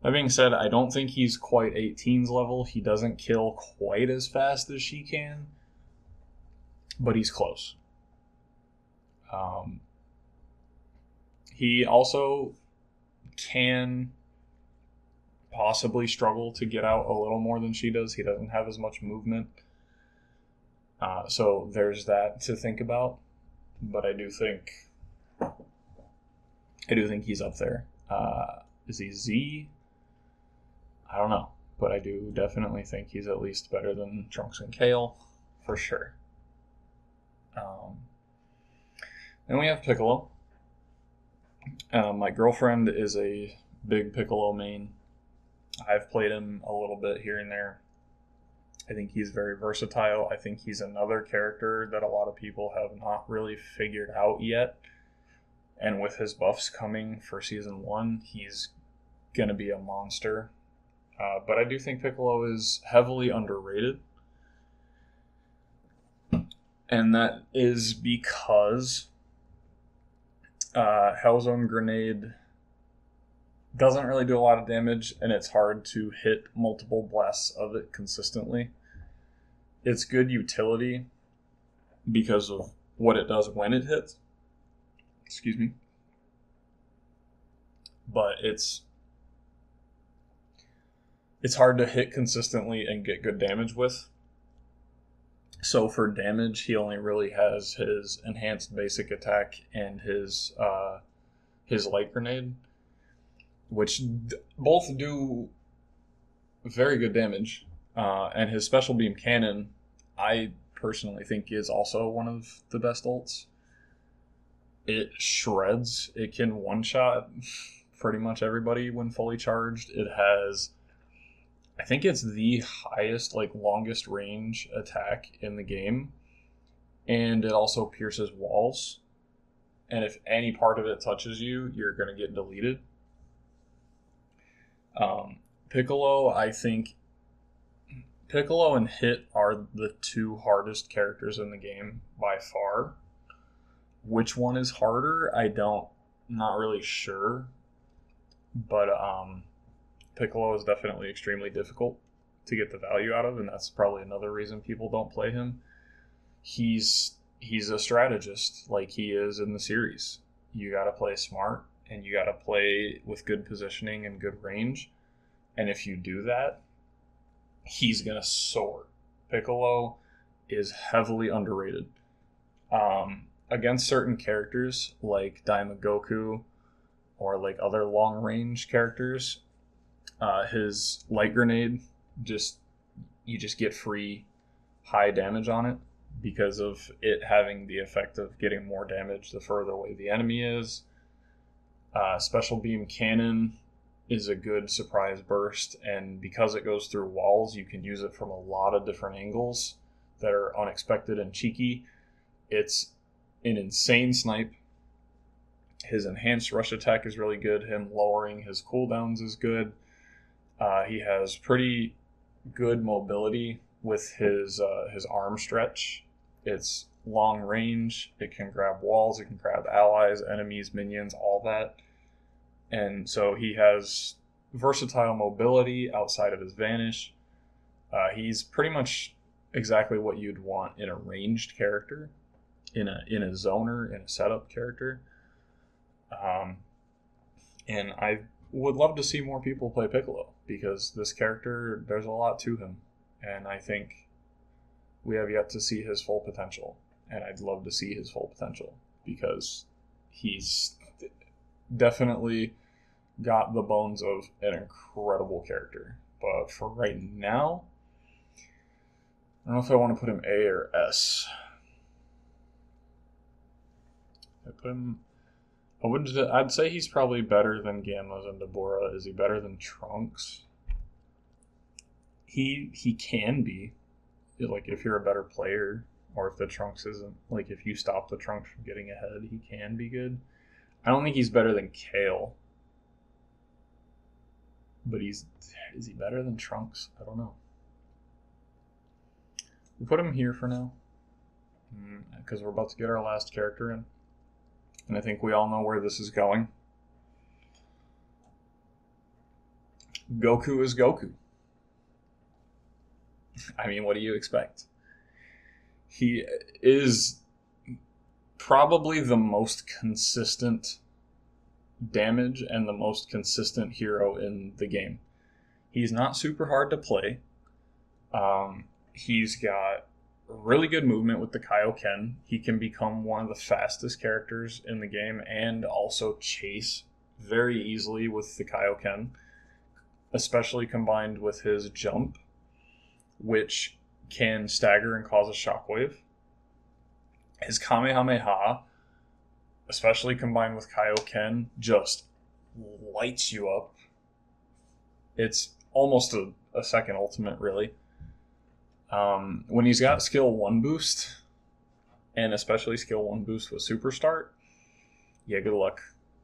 A: That being said, I don't think he's quite 18's level. He doesn't kill quite as fast as she can, but he's close. He also can possibly struggle to get out a little more than she does. He doesn't have as much movement. So there's that to think about. But I do think he's up there. Is he Z? I don't know. But I do definitely think he's at least better than Trunks and Kale, for sure. Then we have Piccolo. My girlfriend is a big Piccolo main. I've played him a little bit here and there. I think he's very versatile. I think he's another character that a lot of people have not really figured out yet. And with his buffs coming for Season 1, he's going to be a monster. But I do think Piccolo is heavily underrated. And that is because Hellzone Grenade doesn't really do a lot of damage, and it's hard to hit multiple blasts of it consistently. It's good utility because of what it does when it hits. Excuse me. But it's hard to hit consistently and get good damage with. So for damage, he only really has his enhanced basic attack and his light grenade, which both do very good damage. And his special beam cannon, I personally think, is also one of the best ults. It shreds. It can one shot pretty much everybody when fully charged. It has, I think it's the highest, like, longest range attack in the game, and it also pierces walls. And if any part of it touches you, you're going to get deleted. Piccolo, I think Piccolo and Hit are the two hardest characters in the game by far. Which one is harder? Not really sure. But Piccolo is definitely extremely difficult to get the value out of, and that's probably another reason people don't play him. He's a strategist, like he is in the series. You got to play smart, and you got to play with good positioning and good range. And if you do that, he's gonna soar. Piccolo is heavily underrated. Against certain characters like Daima Goku or like other long range characters, his light grenade you just get free high damage on it because of it having the effect of getting more damage the further away the enemy is. Special beam cannon is a good surprise burst, and because it goes through walls, you can use it from a lot of different angles that are unexpected and cheeky. It's an insane snipe. His enhanced rush attack is really good. Him lowering his cooldowns is good. He has pretty good mobility with his arm stretch. It's long range. It can grab walls. It can grab allies, enemies, minions, all that. And so he has versatile mobility outside of his vanish. He's pretty much exactly what you'd want in a ranged character, in a zoner, in a setup character. And I would love to see more people play Piccolo, because this character, there's a lot to him. And I think we have yet to see his full potential. And I'd love to see his full potential, because he's definitely got the bones of an incredible character. But for right now, I don't know if I want to put him A or S. I'd say he's probably better than Gamma's and Deborah. Is he better than Trunks? He can be. Like, if you're a better player, or if the Trunks isn't, like, if you stop the Trunks from getting ahead, he can be good. I don't think he's better than Kale. But is he better than Trunks? I don't know. We'll put him here for now, because we're about to get our last character in. And I think we all know where this is going. Goku is Goku. I mean, what do you expect? He is probably the most consistent damage and the most consistent hero in the game. He's not super hard to play. He's got really good movement with the Kaioken. He can become one of the fastest characters in the game and also chase very easily with the Kaioken, especially combined with his jump, which can stagger and cause a shockwave. His Kamehameha, especially combined with Kaioken, just lights you up. It's almost a second ultimate, really. When he's got skill 1 boost, and especially skill 1 boost with Super Start, yeah, good luck.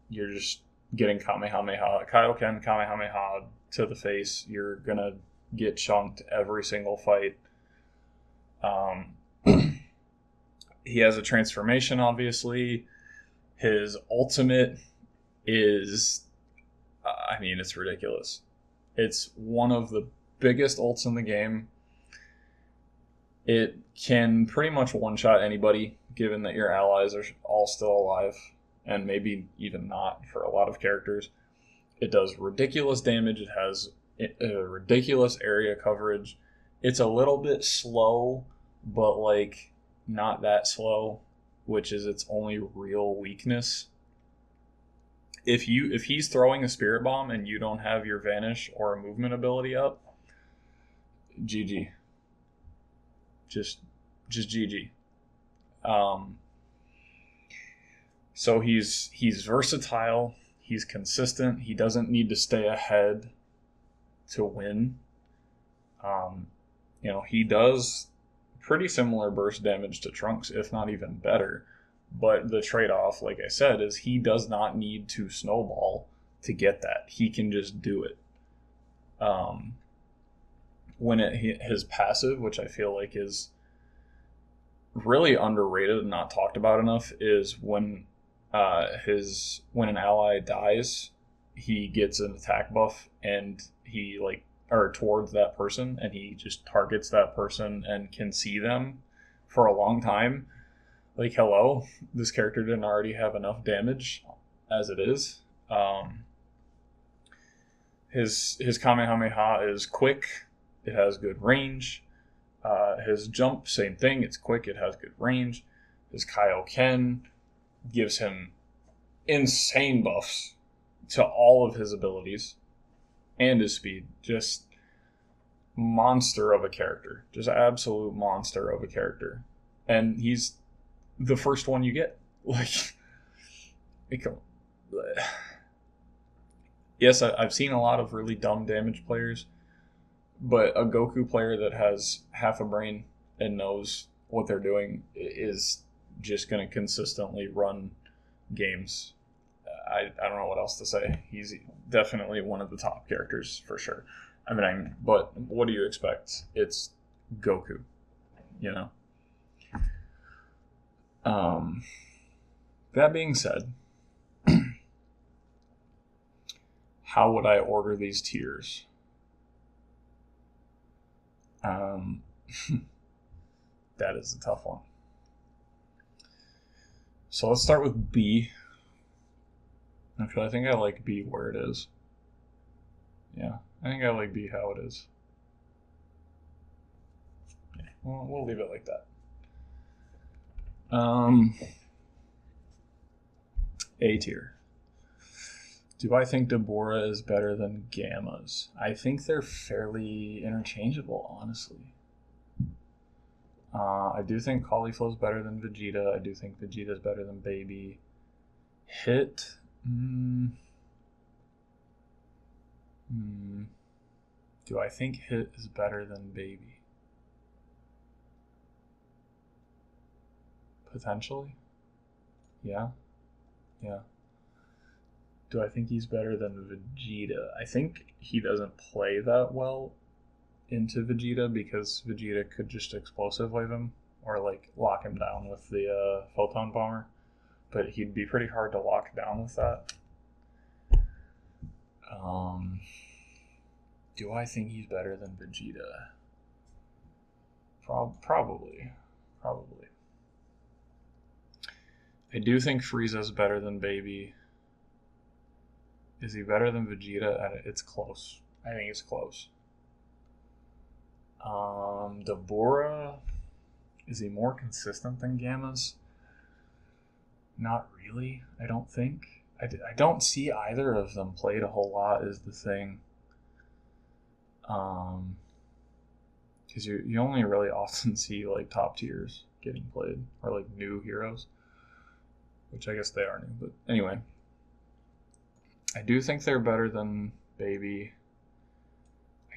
A: You're just getting Kamehameha, Kaioken, Kamehameha to the face. You're gonna get chunked every single fight. He has a transformation, obviously. His ultimate is, it's ridiculous. It's one of the biggest ults in the game. It can pretty much one-shot anybody, given that your allies are all still alive, and maybe even not for a lot of characters. It does ridiculous damage. It has a ridiculous area coverage. It's a little bit slow, but like not that slow, which is its only real weakness. If he's throwing a spirit bomb and you don't have your vanish or a movement ability up, GG. Just GG. So he's versatile, he's consistent, he doesn't need to stay ahead to win. He does pretty similar burst damage to Trunks, if not even better. But the trade-off, like I said, is he does not need to snowball to get that. He can just do it. His passive, which I feel like is really underrated and not talked about enough, is when an ally dies, he gets an attack buff and he towards that person, and he just targets that person and can see them for a long time. Like, hello, this character didn't already have enough damage as it is. His Kamehameha is quick. It has good range. His jump, same thing. It's quick. It has good range. His Kaioken gives him insane buffs to all of his abilities and his speed. Just monster of a character. Just absolute monster of a character. And he's the first one you get. Yes, I've seen a lot of really dumb damage players, but a Goku player that has half a brain and knows what they're doing is just going to consistently run games. I don't know what else to say. He's definitely one of the top characters for sure. But what do you expect? It's Goku, you know? That being said, how would I order these tiers? That is a tough one. So let's start with B. Actually, I think I like B where it is. Yeah, I think I like B how it is. Yeah, we'll leave it like that. A tier. Do I think Deborah is better than Gammas? I think they're fairly interchangeable, honestly. I do think Cauliflo's better than Vegeta. I do think Vegeta's better than Baby. Hit. Do I think Hit is better than Baby? Potentially. Yeah. Do I think he's better than Vegeta? I think he doesn't play that well into Vegeta because Vegeta could just explosive wave him or lock him down with the photon bomber, but he'd be pretty hard to lock down with that. Do I think he's better than Vegeta? Probably. I do think Frieza's better than Baby. Is he better than Vegeta? It's close. I think it's close. Deborah, is he more consistent than Gammas? Not really, I don't think. I don't see either of them played a whole lot is the thing. Because you only really often see top tiers getting played, or new heroes, which I guess they are new, but anyway. I do think they're better than Baby.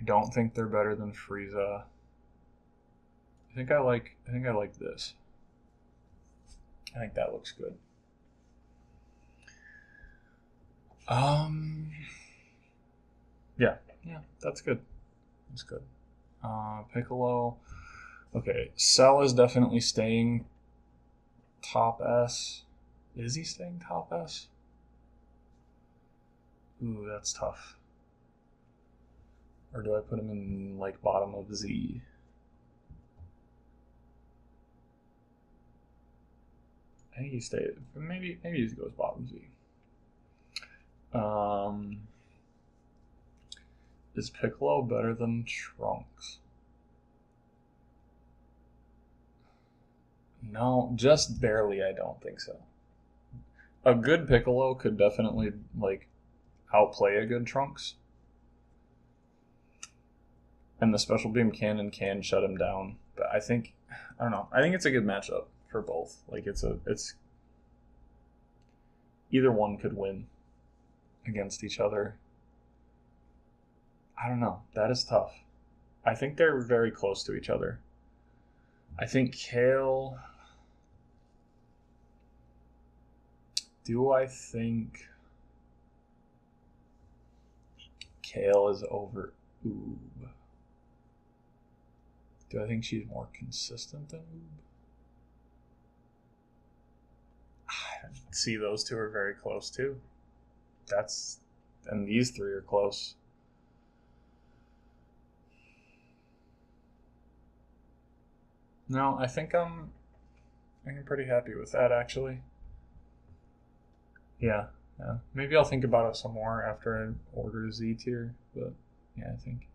A: I don't think they're better than Frieza. I think I like this. I think that looks good. Yeah, that's good. That's good. Piccolo. Okay, Cell is definitely staying top S. Is he staying top S? Ooh, that's tough. Or do I put him in bottom of Z? I think he stayed. Maybe he goes bottom Z. Is Piccolo better than Trunks? No, just barely. I don't think so. A good Piccolo could definitely like outplay a good Trunks, and the special beam cannon can shut him down. But I don't know. I think it's a good matchup for both. Like it's either one could win against each other. I don't know. That is tough. I think they're very close to each other. I think Kale. Do I think Kale is over Oob? Do I think she's more consistent than Oob? I see those two are very close too. And these three are close. No, I think I'm pretty happy with that actually. Yeah. Maybe I'll think about it some more after I order Z tier, but yeah, I think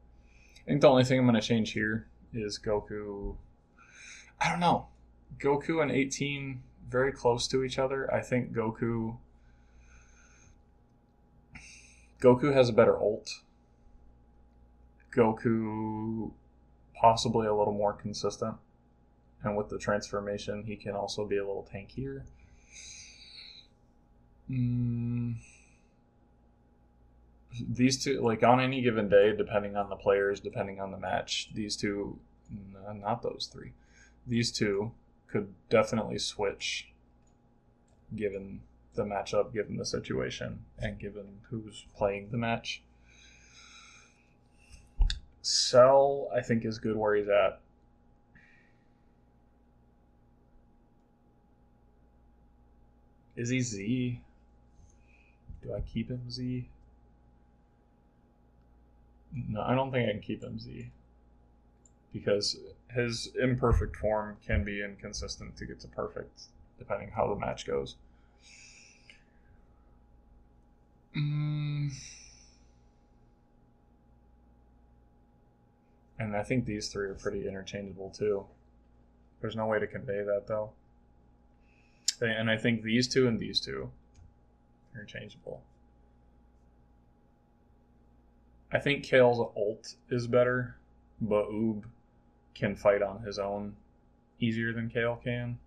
A: the only thing I'm gonna change here is Goku. I don't know. Goku and 18 very close to each other. I think Goku has a better ult. Goku possibly a little more consistent. And with the transformation, he can also be a little tankier. These two, like on any given day, depending on the players, depending on the match, these two, not those three, these two could definitely switch given the matchup, given the situation, and given who's playing the match. Cell, I think, is good where he's at. Is he Z? Do I keep him Z? No, I don't think I can keep him Z. Because his imperfect form can be inconsistent to get to perfect, depending how the match goes. And I think these three are pretty interchangeable too. There's no way to convey that though. And I think these two and these two are interchangeable. I think Kale's ult is better, but Oob can fight on his own easier than Kale can.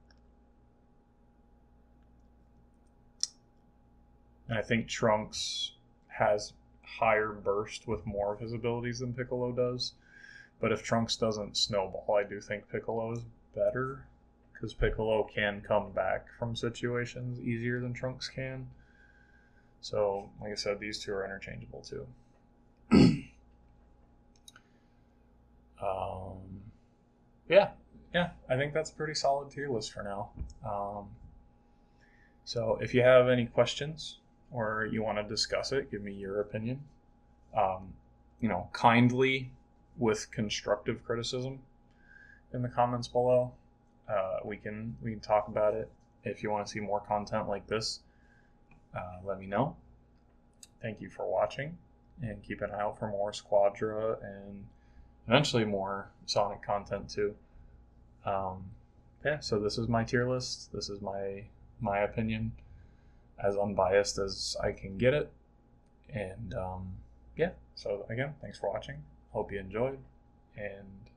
A: And I think Trunks has higher burst with more of his abilities than Piccolo does. But if Trunks doesn't snowball, I do think Piccolo is better. Because Piccolo can come back from situations easier than Trunks can. So, like I said, these two are interchangeable too. Yeah, I think that's a pretty solid tier list for now. So if you have any questions or you want to discuss it, give me your opinion. Kindly with constructive criticism in the comments below. We can talk about it. If you want to see more content like this, let me know. Thank you for watching, and keep an eye out for more Squadra and eventually more Sonic content too. So this is my tier list. This is my opinion, as unbiased as I can get it. And so again, thanks for watching. Hope you enjoyed, and